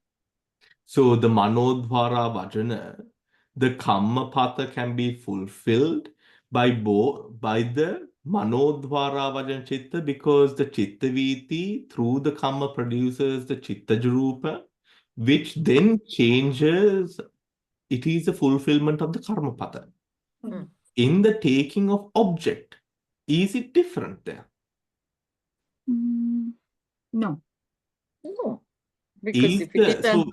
So the Manodvara Vajana, the Kamma Pata can be fulfilled by the Manodvara Vajana Chitta, because the Chitta Vithi through the Kamma produces the Chitta Jarupa, which then changes, it is a fulfillment of the Karma Pata. In the taking of object, is it different there? No. Because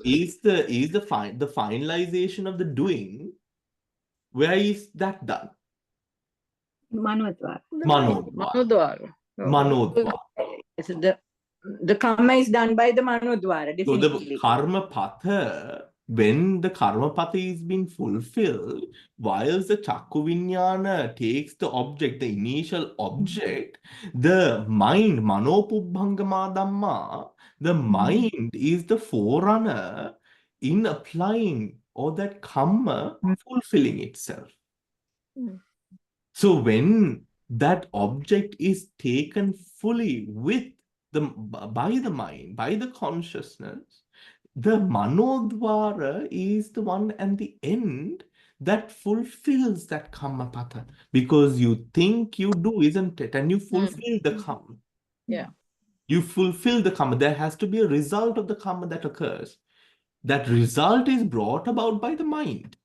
is the finalization of the doing, where is that done? Manodvara. Manodvara. So the karma is done by the Manodvara, definitely. So the karma patha, when the karma patha is being fulfilled, whilst the Chakku Vinyana takes the object, the initial object, the mind, Manopubbhangama Dhamma, the mind is the forerunner in applying or that karma fulfilling itself. So when that object is taken fully by the mind, by the consciousness, the Manodvara is the one and the end that fulfills that karma patha. Because you think you do, isn't it? And you fulfill the karma. Yeah. You fulfill the karma. There has to be a result of the karma that occurs. That result is brought about by the mind.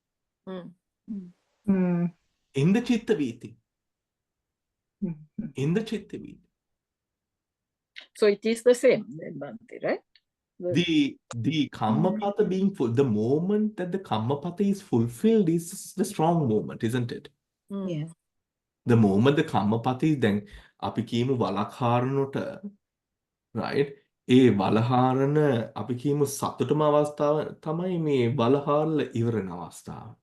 In the Citta Vithi. In the Citta Vithi. So it is the same, then, Bhante, right? The Kammapata being full, the moment that the Kammapata is fulfilled is the strong moment, isn't it? Yeah. The moment the Kammapata is then අපි කියමු වලහාරනට, right? ඒ වලහාරන අපි කියමු සතුටම අවස්ථාව තමයි මේ වලහාරල ඉවරන අවස්ථාව.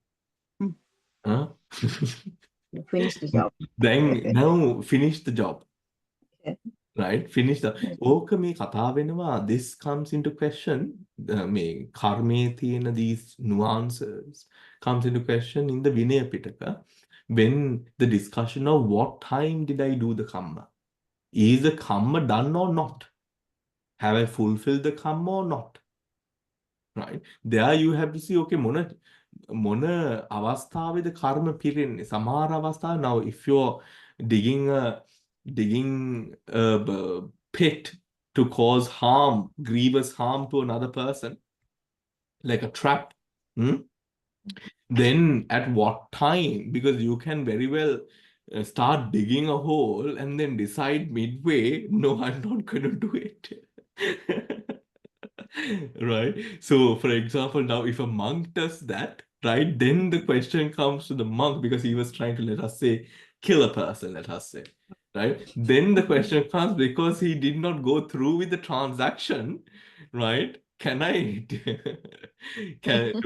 Mm. Huh? Finish the job. Then now finish the job. Yeah. Right? Finish the ඕක මේ කතා වෙනවා, this comes into question, මේ කර්මයේ තියෙන these nuances comes into question in the Vinaya Pitaka when the discussion of what time did I do the kamma? Is the kamma done or not? Have I fulfilled the kamma or not? Right? There you have to see, okay, මොන අවස්ථාවේද කර්ම පිරෙන්නේ? සමහර අවස්ථා, now if you're digging a pit to cause harm, grievous harm to another person, like a trap, then at what time? Because you can very well start digging a hole and then decide midway, no, I'm not going to do it. Right? So, for example, now if a monk does that, right, then the question comes to the monk because he was trying to, let us say, kill a person, let us say, right? Then the question comes because he did not go through with the transaction, right? Do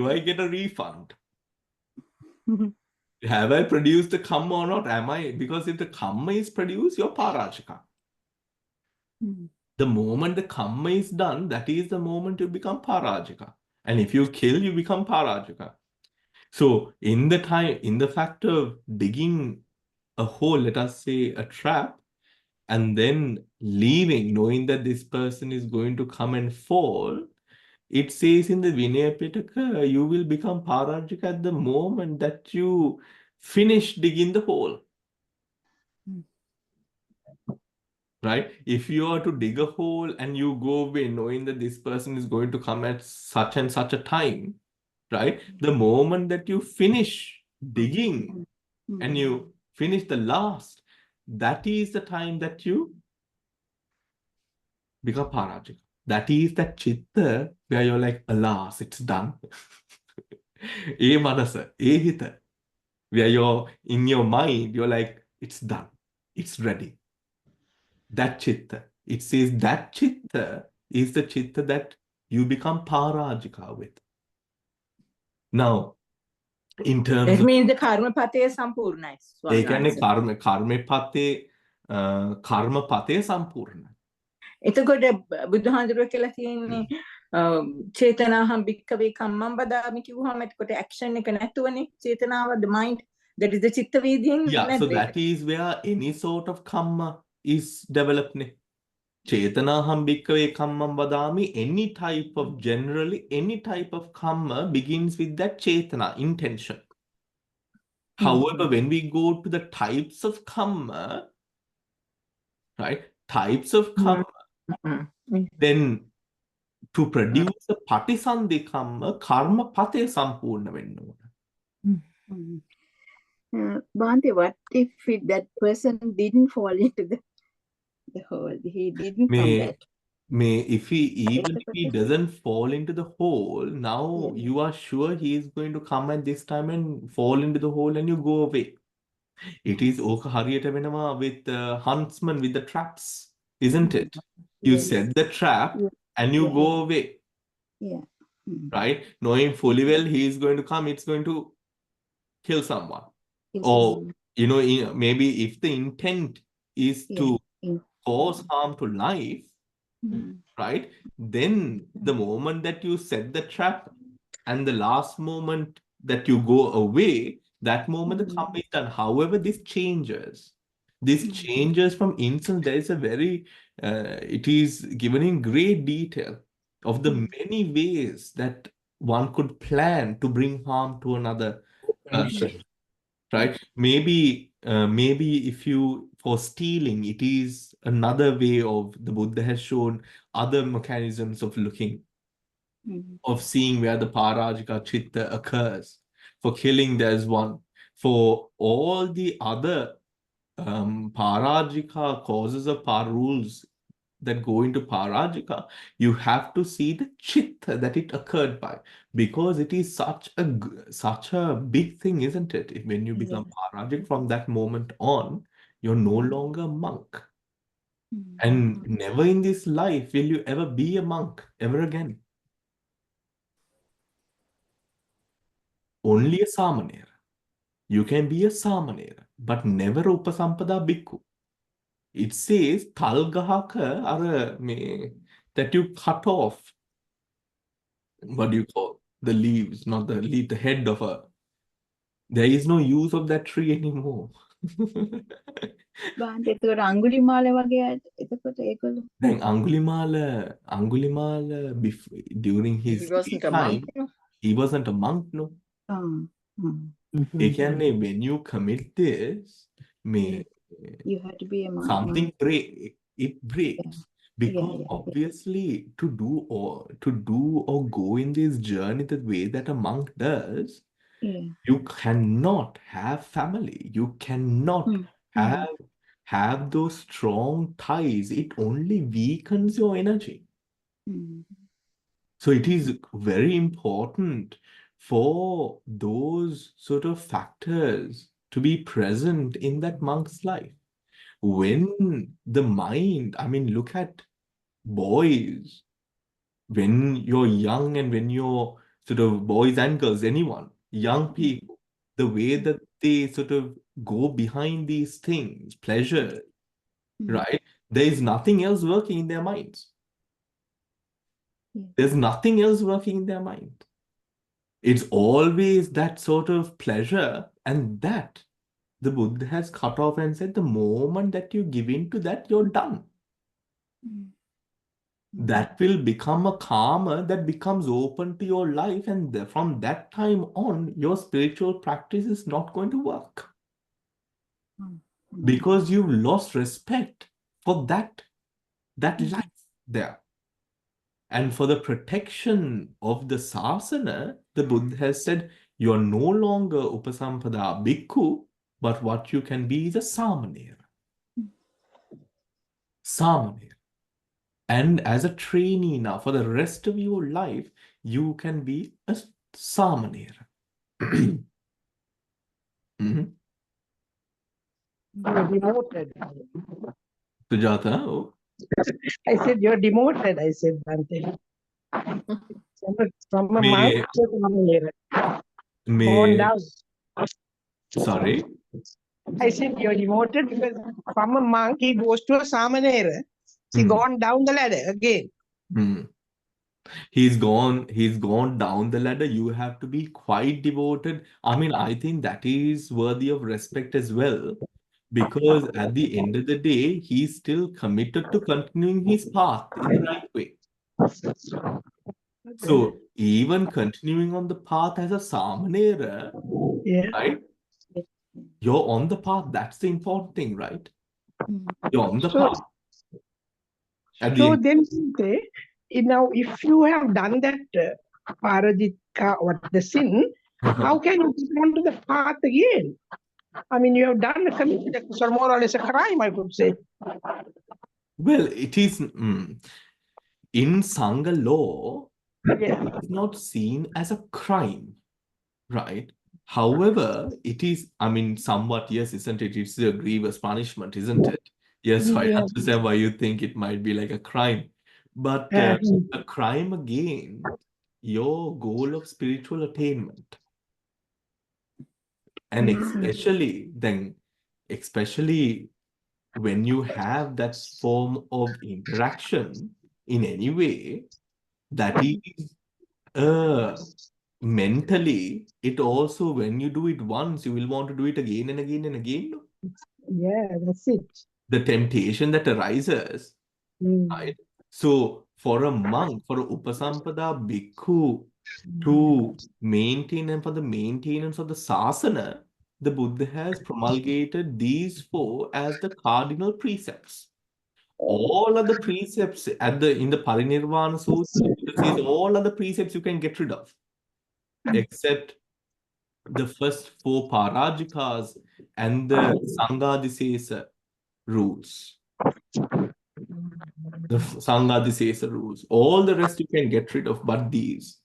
I get a refund? Have I produced the kamma or not? Because if the kamma is produced, you're parajika. The moment the kamma is done, that is the moment you become parajika. And if you kill, you become parajika. So in the fact of digging a hole, let us say a trap, and then leaving, knowing that this person is going to come and fall, it says in the Vinaya Pitaka, you will become parajika at the moment that you finish digging the hole. Right? If you are to dig a hole and you go away knowing that this person is going to come at such and such a time, right? The moment that you finish digging and you finish the last, that is the time that you become parajika. That is that chitta where you're like, alas, it's done. E manasa, e hita, where you're in your mind, you're like, it's done, it's ready. That chitta. It says that chitta is the chitta that you become parajika with. Now, in terms That of means the karma pataya sampurnai. they can karma pate sampurna. එතකොට බුදුහාඳුරුව කියලා තියෙන්නේ චේතනාහම් භික්ඛවේ කම්මං වදාමි කිව්වහම එතකොට action එක නැතුවනේ චේතනාව, the mind, that is the චිත්ත වීදියෙන් Yeah, so නැද්ද ඒක? that is where any sort of karma is developed. Chetanaham bhikkhave kammam vadami, any type of, generally, any type of karma begins with that chetana, intention. However, when we go to the types of karma, right, types of karma, then to produce a patisandhi karma, karma pate sampurna venna ona. Bhante, what if that person didn't fall into the hole? He didn't come back. If he doesn't fall into the hole, now you are sure he is going to come at this time and fall into the hole and you go away. It is oka hariyata wenawa with huntsman with the traps, isn't it? You set the trap and you go away. Yeah. Right? Knowing fully well he is going to come, it's going to kill someone. Or, maybe if the intent is to cause harm to life, right? Then the moment that you set the trap and the last moment that you go away, that moment the karma is done. However, this changes. This changes from instant. There is a very, it is given in great detail of the many ways that one could plan to bring harm to another person. Right? Maybe if you, for stealing, it is another way of, the Buddha has shown other mechanisms of looking, of seeing where the parajika chitta occurs. For killing, there's one. For all the other parajika causes of rules, that go into Parajika, you have to see the chitta that it occurred by, because it is such a big thing, isn't it? When you become Parajik, from that moment on, you're no longer a monk. And never in this life will you ever be a monk ever again. Only a samanera. You can be a samanera, but never a upasampada bhikkhu. It says thal gahaka ara me that you cut off. What do you call the leaves? Not the leaf, the head of a. There is no use of that tree anymore. බාන්ත එතකොට අඟුලිමාල වගේ අයට එතකොට ඒගොල්ලෝ Then Angulimala during He his wasn't a monk. time, No? he wasn't a monk, no. When you commit this, you have to be a monk. something breaks. Because obviously to do or go in this journey the way that a monk does, you cannot have family. You cannot have those strong ties. It only weakens your energy. So it is very important for those sort of factors to be present in that monk's life. When the mind, I mean, look at boys, when you're young and when you're sort of boys and girls, anyone, young people, the way that they sort of go behind these things, pleasure, right? There is nothing else working in their minds. There's nothing else working in their mind. It's always that sort of pleasure, and that the Buddha has cut off and said the moment that you give in to that, you're done. That will become a karma that becomes open to your life, and from that time on, your spiritual practice is not going to work. Because you've lost respect for that life there. And for the protection of the sasana, the Buddha has said, you're no longer upasampada bhikkhu, but what you can be is a samanera. Samanera. And as a trainee now, for the rest of your life, you can be a samanera. Demoted. Sujata, oh. I said you're demoted. I said Bhante. From a monk to a samanera. Gone down. Sorry? I said you're demoted because from a monk he goes to a samanera. He gone down the ladder again. He's gone down the ladder. You have to be quite devoted. I mean, I think that is worthy of respect as well, because at the end of the day, he's still committed to continuing his path in the right way. So even continuing on the path as a samanera, right? You're on the path. That's the important thing, right? You're on the path. So then, now if you have done that parajika or the sin, how can you get onto the path again? I mean, you have done committed more or less a crime, I could say. Well, it is in Sangha law, it is not seen as a crime, right? However, it is, I mean, somewhat, yes, isn't it? It's a grievous punishment, isn't it? Yes, I understand why you think it might be like a crime. But a crime against your goal of spiritual attainment. And especially when you have that form of interaction in any way, that is mentally, it also, when you do it once, you will want to do it again and again and again. Yeah, that's it. The temptation that arises, right? So for a monk, for a upasampada bhikkhu to maintain, and for the maintenance of the sasana, the Buddha has promulgated these 4 as the cardinal precepts. All other precepts in the Parinirvana Sutra, the Buddha says all other precepts you can get rid of, except the first 4 parajikas and the Sanghadisesa rules. the Sanghadisesa rules. All the rest you can get rid of, but these,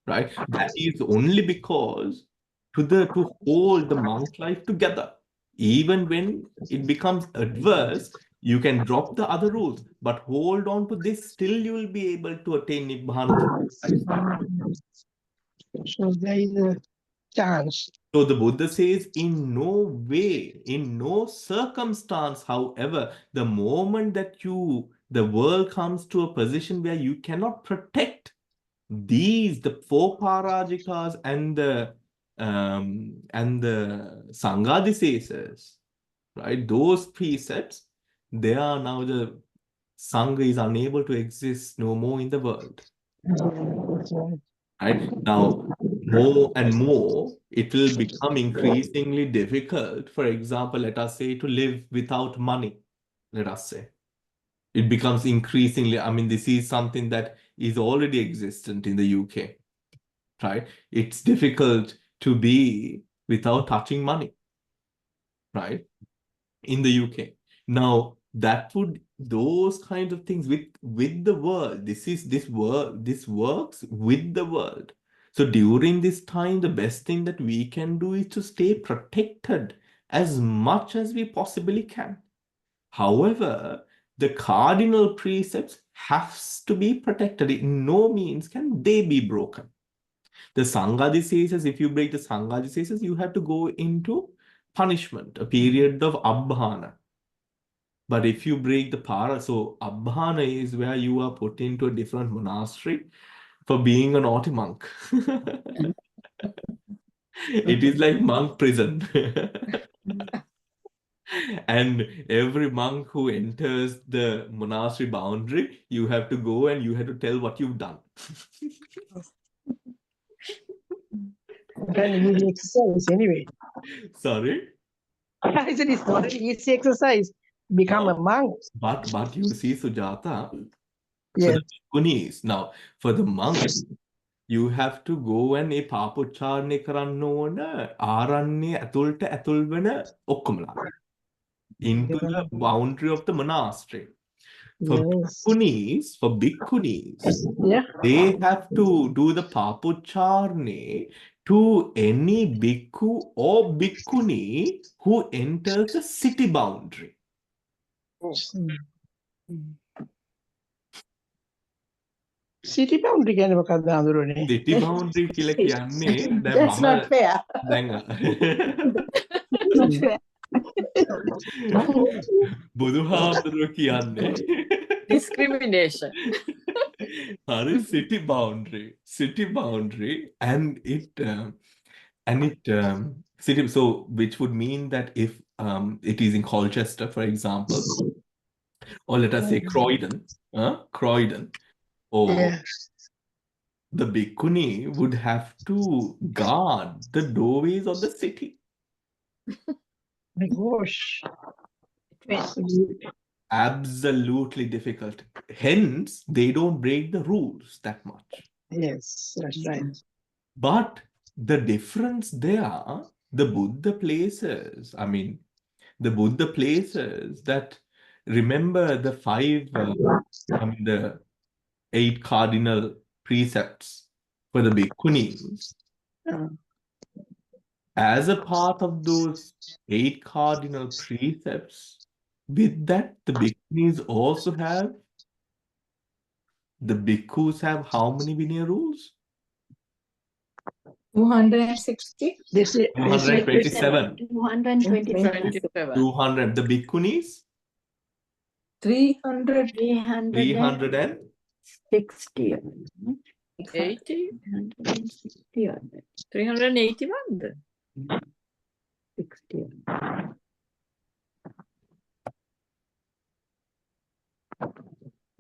right? That is only because to hold the monk life together. Even when it becomes adverse, you can drop the other rules, but hold on to this, still you will be able to attain Nibbana through Christ. So there is a chance. So the Buddha says, in no way, in no circumstance, however, the moment that the world comes to a position where you cannot protect the four parajikas and the Sanghadisesas, right? Those precepts, they are now the Sangha is unable to exist no more in the world. Right? Now, more and more, it will become increasingly difficult, for example, let us say, to live without money, let us say. It becomes increasingly, I mean, this is something that is already existent in the UK, right? It's difficult to be without touching money, right? In the UK. Now, those kinds of things with the world, this works with the world. So during this time, the best thing that we can do is to stay protected as much as we possibly can. However, the cardinal precepts has to be protected. In no means can they be broken. The Sanghadisesas, if you break the Sanghadisesas, you have to go into punishment, a period of Abhana. But if you break the para, so Abhana is where you are put into a different monastery for being a naughty monk. It is like monk prison. And every monk who enters the monastery boundary, you have to go and you have to tell what you've done. An easy exercise anyway. Sorry? I said it's not an easy exercise. Become a monk. But you see, Sujata, for Yes. the Bhikkhunis, now for the monks, you have to go and ඒ පාපොච්චාරණය කරන්න ඕන ආරණ්‍ය ඇතුළට ඇතුල් වෙන ඔක්කොමලා. Into the boundary of the monastery. For bhikkhunis, Yeah. they have to do the papucharne to any bhikkhu or bhikkhuni who enters the city boundary. City boundary කියන්නේ මොකක්ද හඳුරන්නේ? City boundary කියලා කියන්නේ දැන් That's not fair. දැන් Not fair. බුදුහාමුදුරුවෝ කියන්නේ Discrimination. හරි city boundary and city, so which would mean that if it is in Colchester, for example, or let us say Croydon, or the bhikkhuni would have to guard the doorways of the city. My gosh. Absolutely difficult. Hence, they don't break the rules that much. Yes, that's right. But the difference there, the Buddha places that remember the the 8 cardinal precepts for the bhikkhunis. As a part of those 8 cardinal precepts, with that, the bhikkhunis also have, the bhikkhus have how many Vinaya rules? 260. They say 227. 27. 200. The bhikkhunis? 300. 360. 80? 360. 381. 60.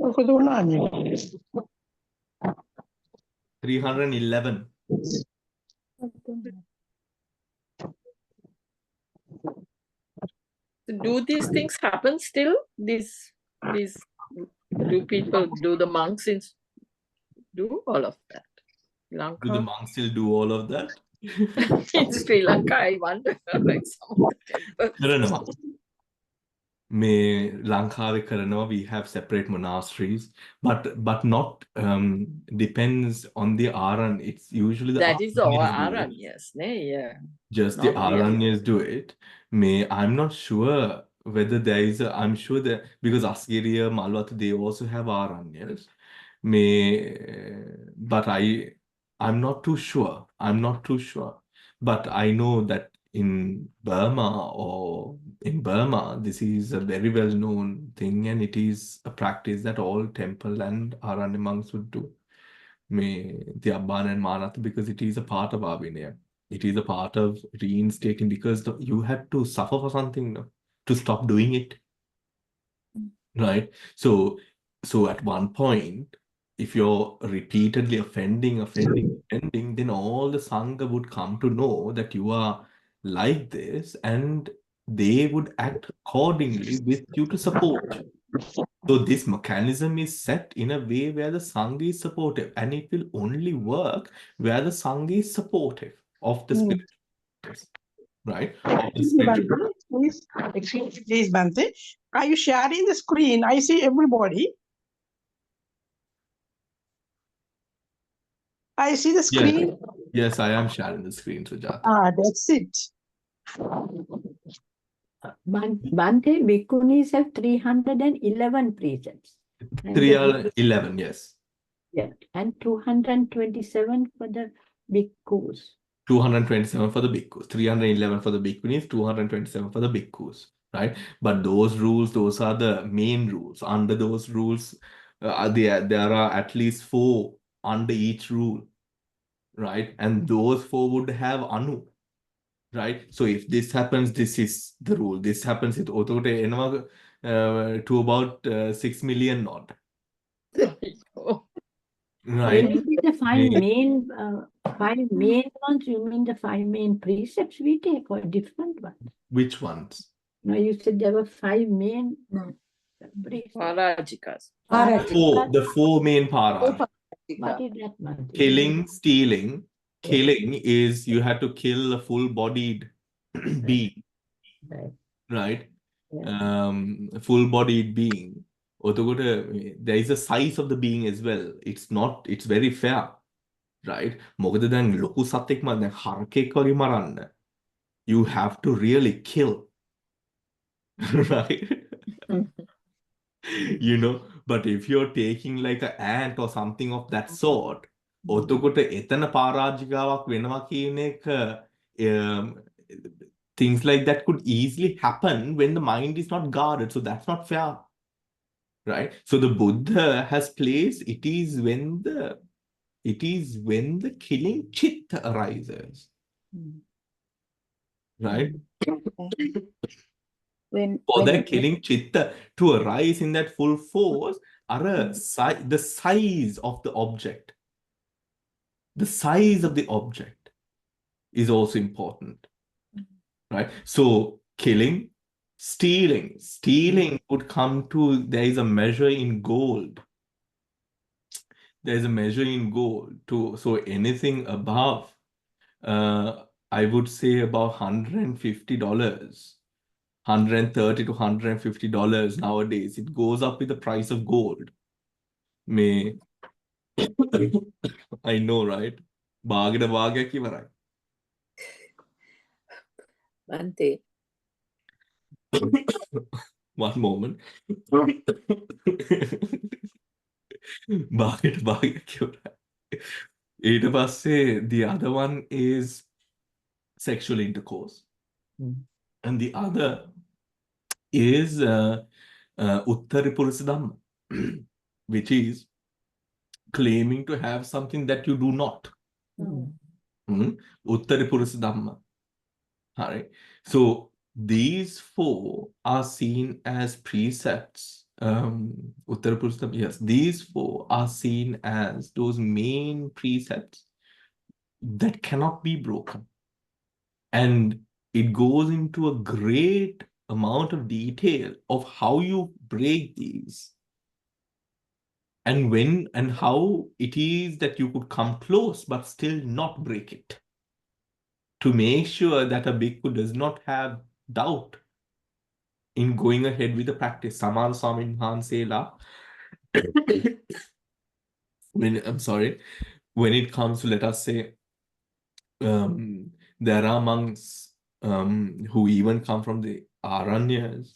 මොකද වුණානේ? 311. Do these things happen still? Do people, do the monks do all of that? Lanka? Do the monks still do all of that? In Sri Lanka, I wonder, like some of the temples. කරනවා. Me Lankawe Karanawa, we have separate monasteries, but not depends on the Aran. It's usually the That is all Aranyas do it. Aranyas, ne? Yeah. Just the Not really. Aranyas do it. I'm not sure whether there is a, I'm sure that because Asgiriya, Malwat, they also have Aranyas. But I'm not too sure. I'm not too sure. But I know that in Burma, this is a very well-known thing, and it is a practice that all temple and Aranya monks would do. The Abban and Manat, because it is a part of Abhinaya. It is a part of reinstating, because you had to suffer for something, no, to stop doing it. Right? So at one point, if you're repeatedly offending, then all the Sangha would come to know that you are like this, and they would act accordingly with you to support you. So this mechanism is set in a way where the Sangha is supportive, and it will only work where the Sangha is supportive of the spiritual practice, right? Of the spiritual. Excuse me, please, Bante. Are you sharing the screen? I see everybody. I see the screen. Yes, I am sharing the screen, Sujata. Ah, that's it. Bhante, Bhikkhunis have 311 precepts. And 311, yes. Yeah, and 227 for the bhikkhus. 227 for the bhikkhus, 311 for the bhikkhunis, 227 for the bhikkhus, right? But those rules, those are the main rules. Under those rules, there are at least 4 under each rule, right? And those 4 would have anu, right? So if this happens, this is the rule. This happens, it to about 6 million not. Right. When you say the 5 main, 5 main ones, you mean the 5 main precepts we take or different ones? Which ones? No, you said there were 5 main precepts. Parajikas. The 4 main paras. What is that one? Killing, stealing. Killing is you have to kill a full-bodied being, right? Full-bodied being. There is a size of the being as well. It's very fair, right? මොකද දැන් ලොකු සතෙක් මම දැන් හරකෙක් වගේ මරන්න. You have to really kill. Right? You know, but if you're taking like an ant or something of that sort, ඔතකොට එතන පරාජිකාවක් වෙනවා කියන එක, things like that could easily happen when the mind is not guarded. So that's not fair. Right? So the Buddha has placed it is when the killing chitta arises. Right? For that killing chitta to arise in that full force, the size of the object. The size of the object is also important. Right? So killing, stealing would come to, there is a measure in gold. There's a measure in gold too. So anything above, I would say about $150, $130 to $150 nowadays. It goes up with the price of gold. I know, right? Bhagya kivarai. Bhante. One moment. Bhagya kivarai. ඊට පස්සේ the other one is sexual intercourse. And the other is Uttaripurisa Dhamma, which is claiming to have something that you do not. Uttaripurisa Dhamma. All right. So these 4 are seen as precepts. Uttaripurisa Dhamma, yes, these 4 are seen as those main precepts that cannot be broken. And it goes into a great amount of detail of how you break these. And when and how it is that you could come close but still not break it. To make sure that a bhikkhu does not have doubt in going ahead with the practice. Samara Swamin Hansela, when it comes to, let us say, there are monks who even come from the Aranyas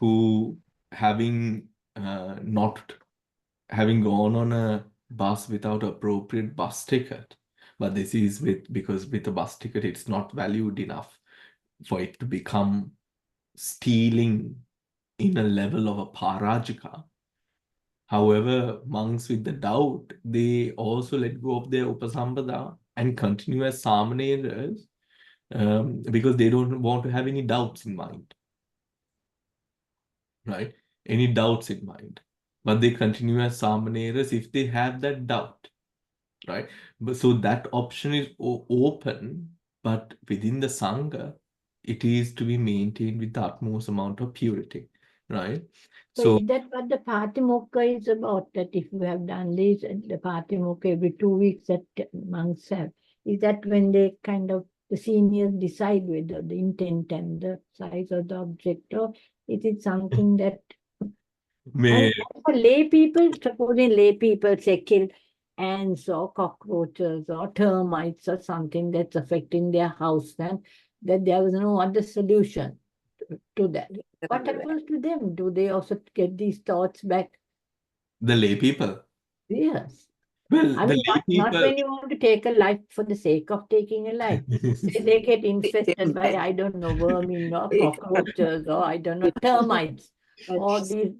who not having gone on a bus without appropriate bus ticket, but this is because with a bus ticket it's not valued enough for it to become stealing in a level of a parajika. However, monks with the doubt, they also let go of their upasambhada and continue as samaneras because they don't want to have any doubts in mind, right? Any doubts in mind. But they continue as samaneras if they have that doubt, right? But so that option is open, but within the sangha, it is to be maintained with the utmost amount of purity, right? So is that what the Patimokkha is about? That if you have done this, the Patimokkha every 2 weeks that monks have, is that when they kind of, the seniors decide whether the intent and the size of the object, or is it something that, and for lay people, supposing lay people say kill ants or cockroaches or termites or something that's affecting their house, then that there was no other solution to that. What happens to them? Do they also get these thoughts back? The lay people? Yes. Well, I the mean, lay not people. when you want to take a life for the sake of taking a life. They get infested by, I don't know, vermin or cockroaches or I don't know, termites. Or these.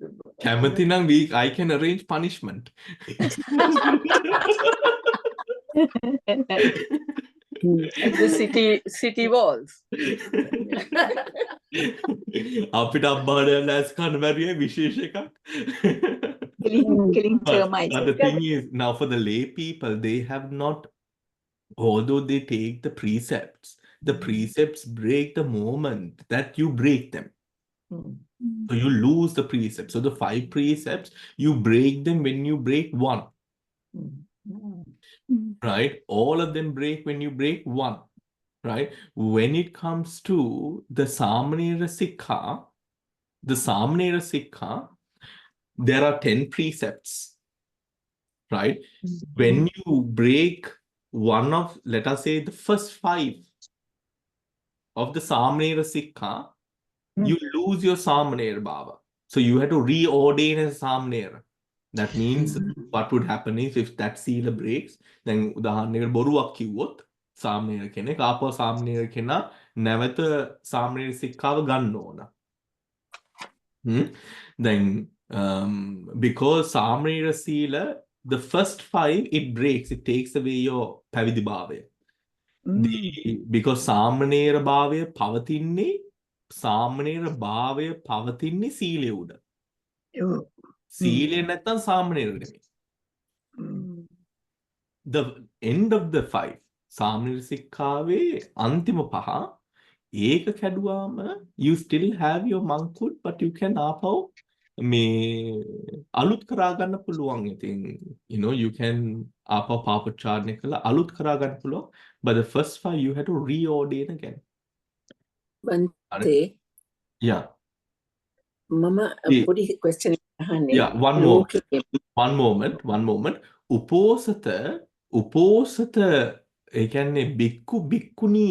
I can arrange punishment. At the city walls. අපිට අම්මාට last කන්න බැරිය විශේෂ එකක්. Killing termites. But the thing is, now for the lay people, they have not, although they take the precepts break the moment that you break them. So you lose the precepts. So the 5 precepts, you break them when you break one. Right? All of them break when you break one. Right? When it comes to the Samanera Sikha, there are 10 precepts. Right? When you break one of, let us say, the first 5 of the Samanera Sikha, you lose your Samanera Baba. So you have to reordain as Samanera. That means what would happen is if that sila breaks, then උදාහරණයකට බොරුවක් කිව්වොත් සාමණේර කෙනෙක් ආපහු සාමණේර කෙනා නැවත සාමණේර සික්ඛාව ගන්න ඕන. Then because සාමණේර sila, the first 5 it breaks, it takes away your පැවිදි භාවය. Because සාමණේර භාවය පවතින්නේ සීලය උඩ. සීලය නැත්තම් සාමණේර නෙමෙයි. The end of the 5 සාමණේර සික්ඛාවේ අන්තිම 5 ඒක කැඩුවාම you still have your monkhood, but you can ආපහු මේ අලුත් කරා ගන්න පුළුවන්. ඉතින් you can ආපහු පාපොච්චාරණය කරලා අලුත් කරා ගන්න පුළුවන්, but the first 5 you have to reordain again. Bante, yeah, mama podi question ahane. Yeah, one moment. උපෝසත ඒ කියන්නේ බික්කු බික්කුණී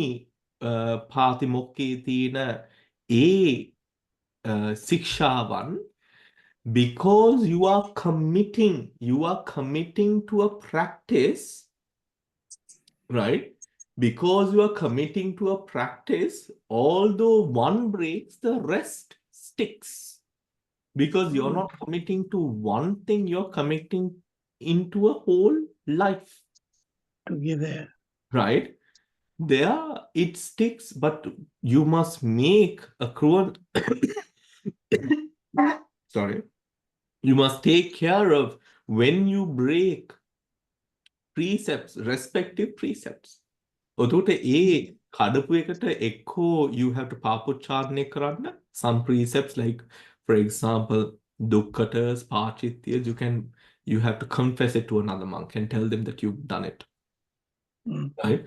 පාතිමොක්කේ තියෙන ඒ ශික්ෂාවන්, because you are committing to a practice, right? Because you are committing to a practice, although one breaks, the rest sticks. Because you're not committing to one thing, you're committing into a whole life. Together. Right? There it sticks, but you must make a cruel sorry. You must take care of when you break precepts, respective precepts. ඔතකොට ඒ කඩපු එකට එක්කෝ you have to පාපොච්චාරණය කරන්න. Some precepts, like for example dukkatas, pachityas, you have to confess it to another monk and tell them that you've done it. Right?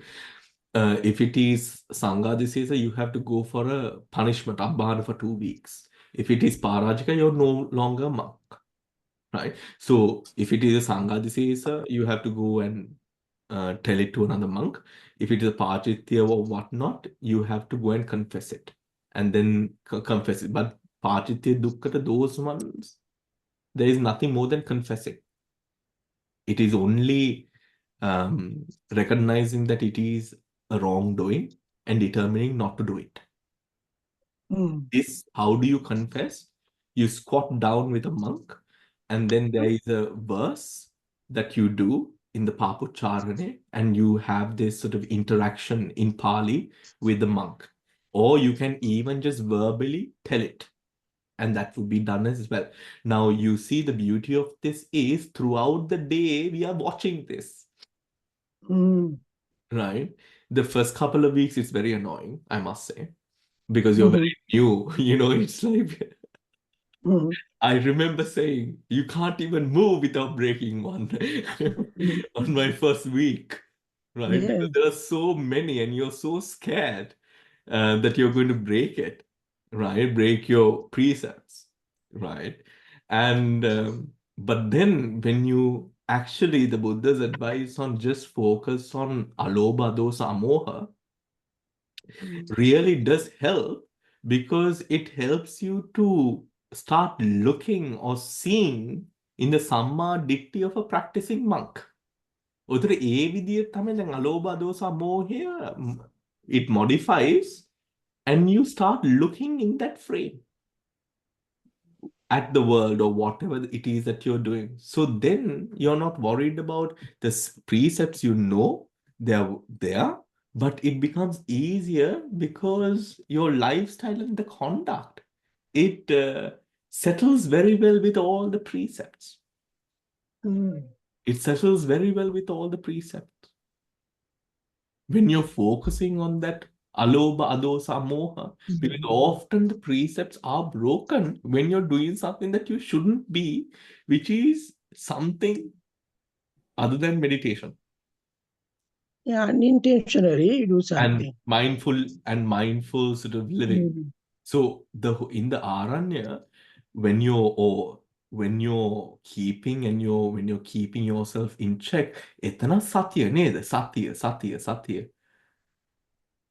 If it is Sanghadisesa, you have to go for a punishment, Abhana for 2 weeks. If it is Parajika, you're no longer a monk, right? So if it is a Sanghadisesa, you have to go and tell it to another monk. If it is a Pachitya or whatnot, you have to go and confess it and then confess it. But Pachitya Dukkata, those ones, there is nothing more than confessing. It is only recognizing that it is a wrongdoing and determining not to do it. This, how do you confess? You squat down with a monk, and then there is a verse that you do in the Papucharane, and you have this sort of interaction in Pali with the monk. Or you can even just verbally tell it, and that would be done as well. Now, you see, the beauty of this is throughout the day, we are watching this. Right? The first couple of weeks, it's very annoying, I must say, because you're very new. It's like, I remember saying, you can't even move without breaking one on my first week, right? Yeah. Because there are so many, and you're so scared that you're going to break it, right? Break your precepts, right? And but then when you actually, the Buddha's advice on just focus on alobha, dosa, amoha really does help, because it helps you to start looking or seeing in the Samma Ditti of a practicing monk. උතර ඒ විදිහට තමයි දැන් අලෝභ දෝස මෝහය it modifies, and you start looking in that frame at the world or whatever it is that you're doing. So then you're not worried about the precepts, they're there, but it becomes easier because your lifestyle and the conduct, it settles very well with all the precepts. It settles very well with all the precepts. When you're focusing on that alobha, adosa, moha, because often the precepts are broken when you're doing something that you shouldn't be, which is something other than meditation. Yeah, unintentionally you do something. And mindful sort of living. So in the Aranya, when you're keeping yourself in check, etana satya neda, satya.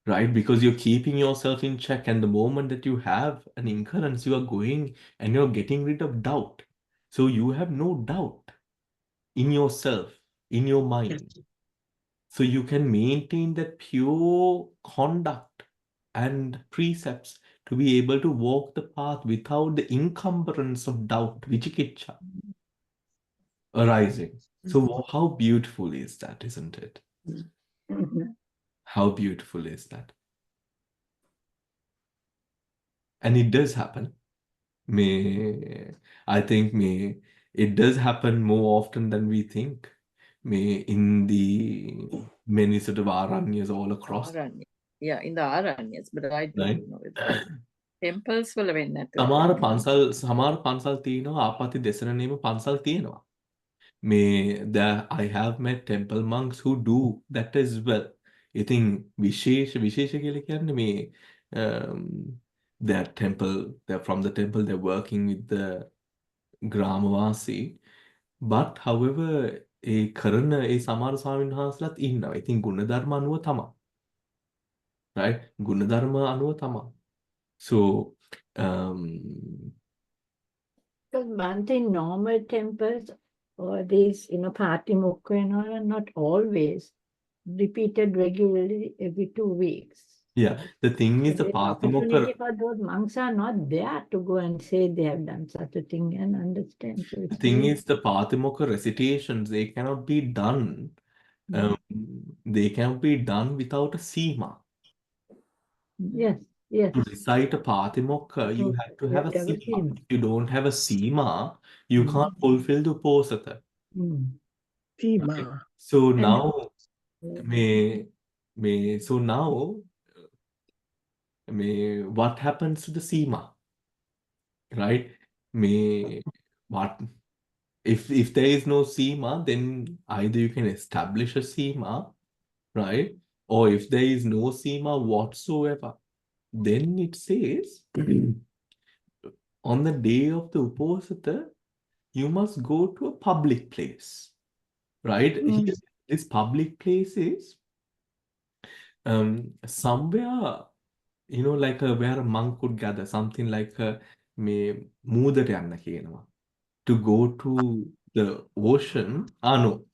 Right? Because you're keeping yourself in check, and the moment that you have an incurrence, you are going and you're getting rid of doubt. So you have no doubt in yourself, in your mind. So you can maintain that pure conduct and precepts to be able to walk the path without the encumbrance of doubt, vichikicha, arising. So how beautiful is that, isn't it? How beautiful is that? And it does happen. I think it does happen more often than we think. In the many sort of aranyas all across. Yeah, in the Aranyas, but I don't Right. know whether temples වල වෙන්නේ නැතුව. සමහර පන්සල් තියෙනවා, ආපති දෙසරණේම පන්සල් තියෙනවා. I have met temple monks who do that as well. ඉතින් විශේෂ කියලා කියන්නේ they're from the temple, they're working with the Gramavasi. But however, කරන සමහර ස්වාමීන් වහන්සේලාත් ඉන්නවා. ඉතින් ගුණධර්ම අනුව තමයි. Right? ගුණධර්ම අනුව තමයි. So, because Bhante, in normal temples or these, Patimokka and all are not always repeated regularly every 2 weeks. yeah, the thing is, the opportunity Patimokka, for those monks are not there to go and say they have done such a thing and understand. So the thing is, the Patimokka recitations, they cannot be done. They cannot be done without a sima. Yes. To recite a Patimokka, you have to have a sima. If you don't have a sima, you can't fulfill the uposatha. Sima. So now, what happens to the sima? Right? What if there is no sima, then either you can establish a sima, right? or if there is no Sima whatsoever, then it says on the day of the Uposatha, you must go to a public place, right? Here, this public place is somewhere, like where a monk could gather, something like මූදට යන්න කියනවා. To go to the ocean, no,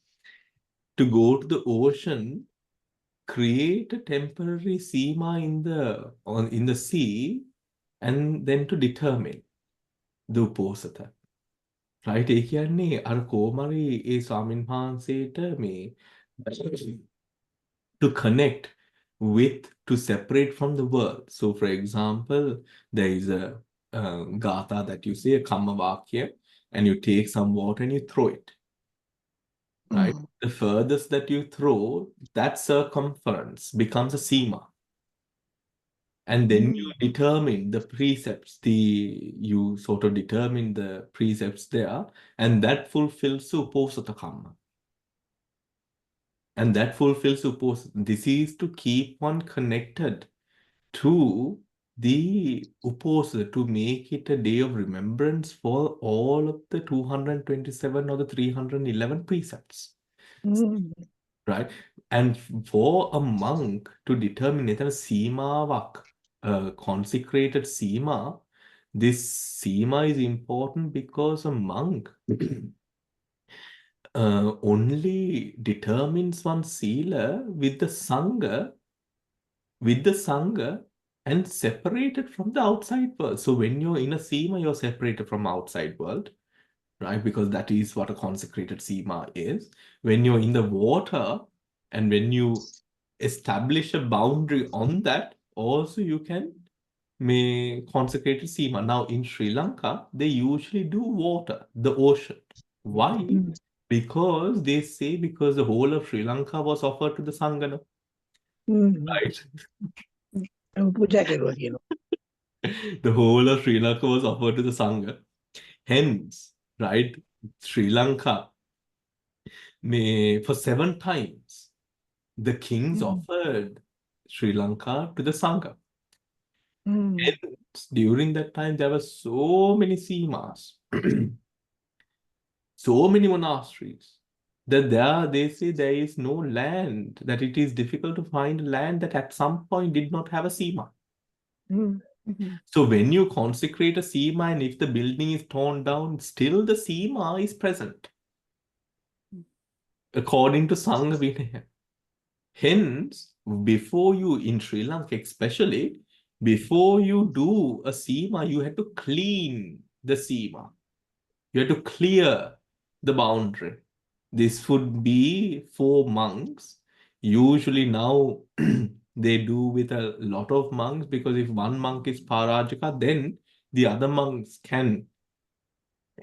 to go to the ocean, create a temporary Sima in the sea, and then to determine the Uposatha. Right? ඒ කියන්නේ අර කොහමරි ඒ ස්වාමීන් වහන්සේට to connect with, to separate from the world. So, for example, there is a gatha that you say, a Kamavakya, and you take some water and you throw it. Right? The furthest that you throw, that circumference becomes a Sima. And then you determine the precepts, you sort of determine the precepts there, and that fulfills Uposatha Kamma. And that fulfills Uposatha. This is to keep one connected to the Uposatha, to make it a day of remembrance for all of the 227 or the 311 precepts. Right? And for a monk to determine it as Simavak, consecrated Sima, this Sima is important because a monk only determines one Sila with the Sangha, and separated from the outside world. So when you're in a Sima, you're separated from outside world, right? Because that is what a consecrated Sima is. When you're in the water, and when you establish a boundary on that, also you can make consecrated Sima. Now in Sri Lanka, they usually do water, the ocean. Why? Because they say because the whole of Sri Lanka was offered to the Sangha. Right? The whole of Sri Lanka was offered to the Sangha. Hence, right, Sri Lanka, for 7 times, the kings offered Sri Lanka to the Sangha. Hence, during that time, there were so many Simas, so many monasteries, that they say there is no land, that it is difficult to find land that at some point did not have a Sima. So when you consecrate a Sima, and if the building is torn down, still the Sima is present, according to Sangha Vinaya. Hence, before you, in Sri Lanka especially, before you do a Sima, you have to clean the Sima. You have to clear the boundary. This would be for monks. Usually now they do with a lot of monks, because if one monk is Parajika, then the other monks can.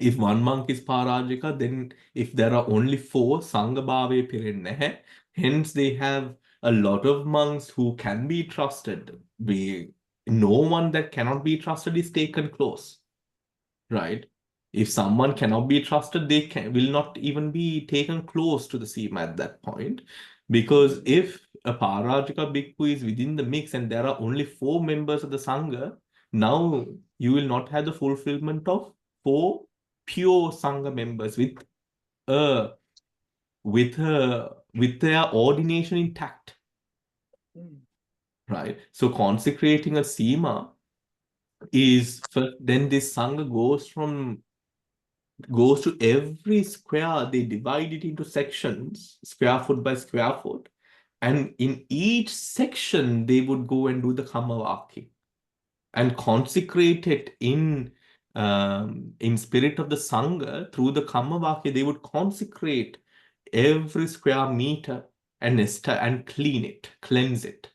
If one monk is Parajika, then if there are only 4, Sangha Bhave Pirinnehe, hence they have a lot of monks who can be trusted. No one that cannot be trusted is taken close, right? If someone cannot be trusted, they will not even be taken close to the Sima at that point. Because if a Parajika Bhikkhu is within the mix and there are only 4 members of the Sangha, now you will not have the fulfillment of 4 pure Sangha members with their ordination intact. Right? So consecrating a Sima is, then this Sangha goes to every square. They divide it into sections, square foot by square foot. And in each section, they would go and do the Kamavaki and consecrate it in spirit of the Sangha. Through the Kamavaki, they would consecrate every square meter and clean it, cleanse it.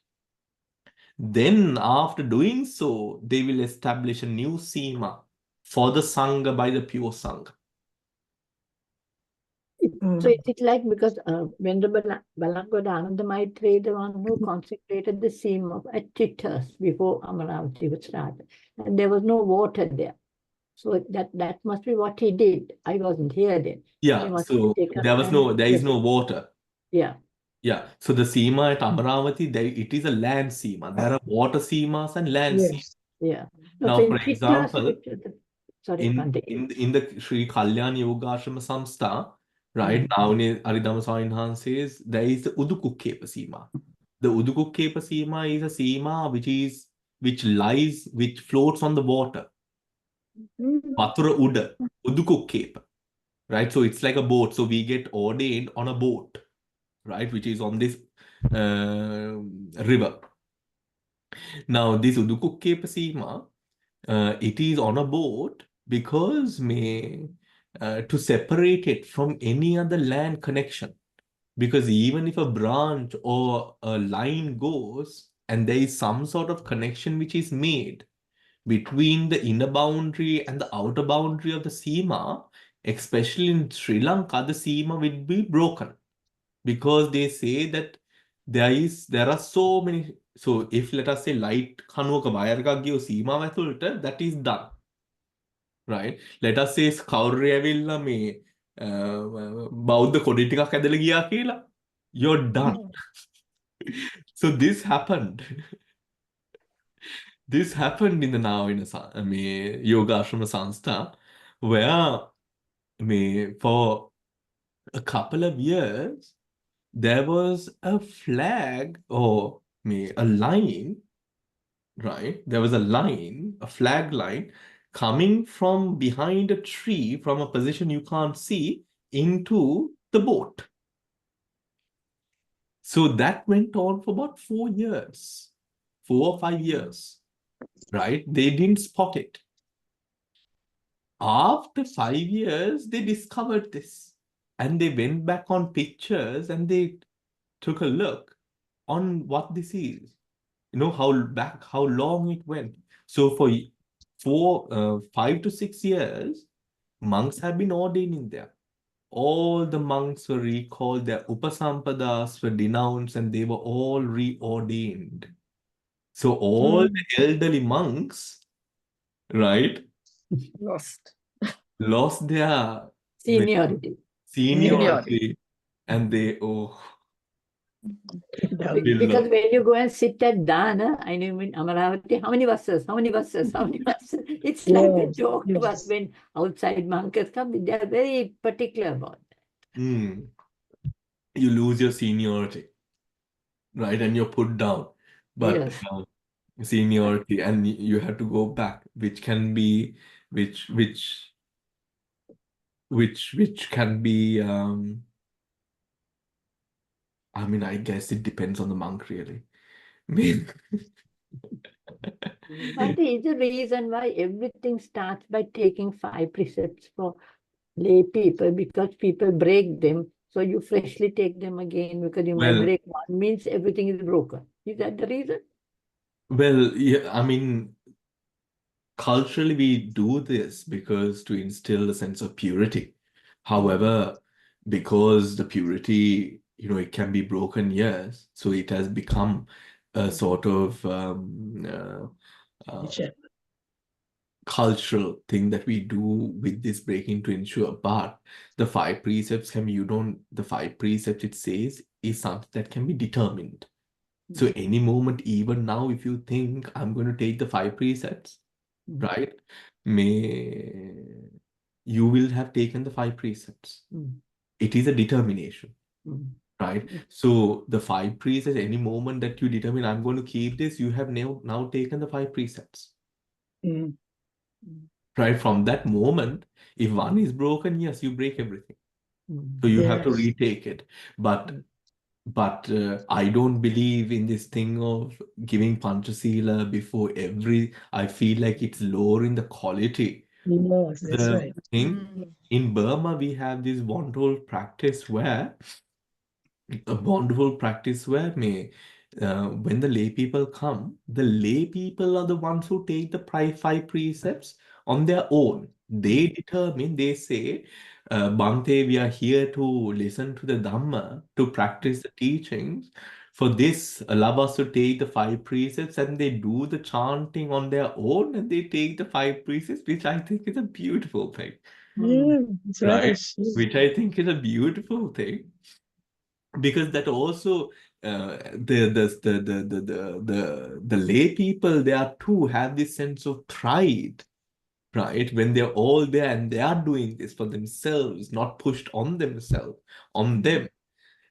Then after doing so, they will establish a new Sima for the Sangha by the pure Sangha. So is it like, because Venerable Balangoda Ananda Maitreya, the one who consecrated the Sima at Chitters before Amaravati was started, and there was no water there. So that must be what he did. I wasn't here then. Yeah, so there is no water. Yeah. Yeah. So the Seema at Amaravati, it is a land Seema. There are water Seemas and land Seemas. Yes. Yeah. No, Now, so for in Chitta, example, sorry, in the Sri Kalyan Yogashrama Samstha, right now in Aridama Sainhan says there is the Udukukkepa Seema. The Udukukkepa Seema is a Seema which floats on the water. Vatura Uda, Udukukkepa. Right? So it's like a boat. So we get ordained on a boat, right? Which is on this river. Now, this Udukukkepa Seema, it is on a boat because to separate it from any other land connection. Because even if a branch or a line goes and there is some sort of connection which is made between the inner boundary and the outer boundary of the Seema, especially in Sri Lanka, the Seema will be broken. Because they say that there are so many. So if let us say light කණුවක wire එකක් ගියෝ සීමාව ඇතුළට, that is done. Right? Let us say කවුරු ඇවිල්ලා මේ බෞද්ධ කොඩි ටිකක් ඇදලා ගියා කියලා. You're done. So this happened. This happened in the now in a yoga ashrama sanstha, where for a couple of years there was a flag or a line, right? There was a line, a flag line coming from behind a tree from a position you can't see into the boat. So that went on for about 4 years, 4 or 5 years, right? They didn't spot it. After 5 years, they discovered this and they went back on pictures and they took a look on what this is. You know, how long it went. So for 5 to 6 years, monks have been ordaining there. All the monks were recalled, their upasampadas were denounced, and they were all reordained. So all the elderly monks, right, lost their seniority. And they, Because when you go and sit at Dana, I know in Amaravati, how many buses? How many buses? How many buses? It's like a joke to us when outside monks come. They are very particular about that. You lose your seniority, right? And you're put down. But seniority, and you have to go back, which can be, which can be, I mean, I guess it depends on the monk, really. But is the reason why everything starts by taking 5 precepts for lay people, because people break them. So you freshly take them again because you might break one, means everything is broken. Is that the reason? Well, yeah, I mean, culturally we do this because to instill a sense of purity. However, because the purity, it can be broken, yes. So it has become a sort of cultural thing that we do with this breaking to ensure. But the 5 precepts the 5 precepts it says is something that can be determined. So any moment, even now, if you think I'm going to take the 5 precepts, right? You will have taken the 5 precepts. It is a determination, right? So the 5 precepts, any moment that you determine I'm going to keep this, you have now taken the 5 precepts. Right? From that moment, if one is broken, yes, you break everything. So you have to retake it. But I don't believe in this thing of giving Panchasila before I feel like it's lowering the quality. Yes, that's right. In Burma, we have this wonderful practice where when the lay people come, the lay people are the ones who take the 5 precepts on their own. They determine, they say, Bhante, we are here to listen to the Dhamma, to practice the teachings. For this, allow us to take the 5 precepts, and they do the chanting on their own, and they take the 5 precepts, which I think is a beautiful thing. That's right. Which I think is a beautiful thing. because that also the lay people there too have this sense of pride, right? When they're all there and they are doing this for themselves, not pushed on themselves, on them.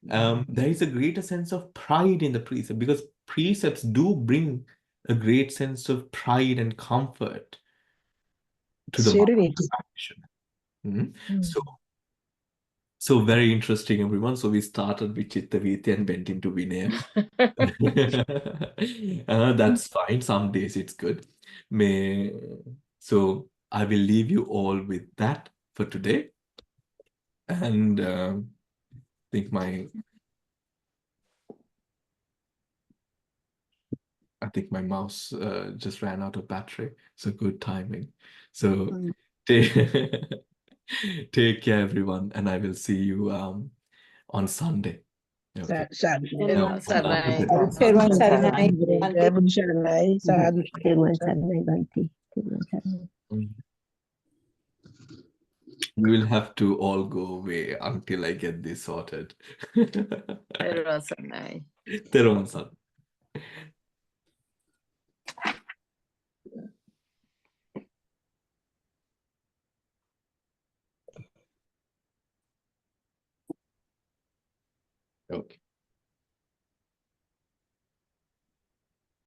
There is a greater sense of pride in the precept, because precepts do bring a great sense of pride and comfort to the Serenity. So very interesting, everyone. So we started with Citta Vithi and went into Vinaya. That's fine. Some days it's good. So I will leave you all with that for today. And I think my mouse just ran out of battery. So good timing. So take care, everyone, and I will see you on Sunday. Okay. Therwan Saranai. Therwan Saranai. We will have to all go away until I get this sorted. Therwan Saranai. Therwan Saranai.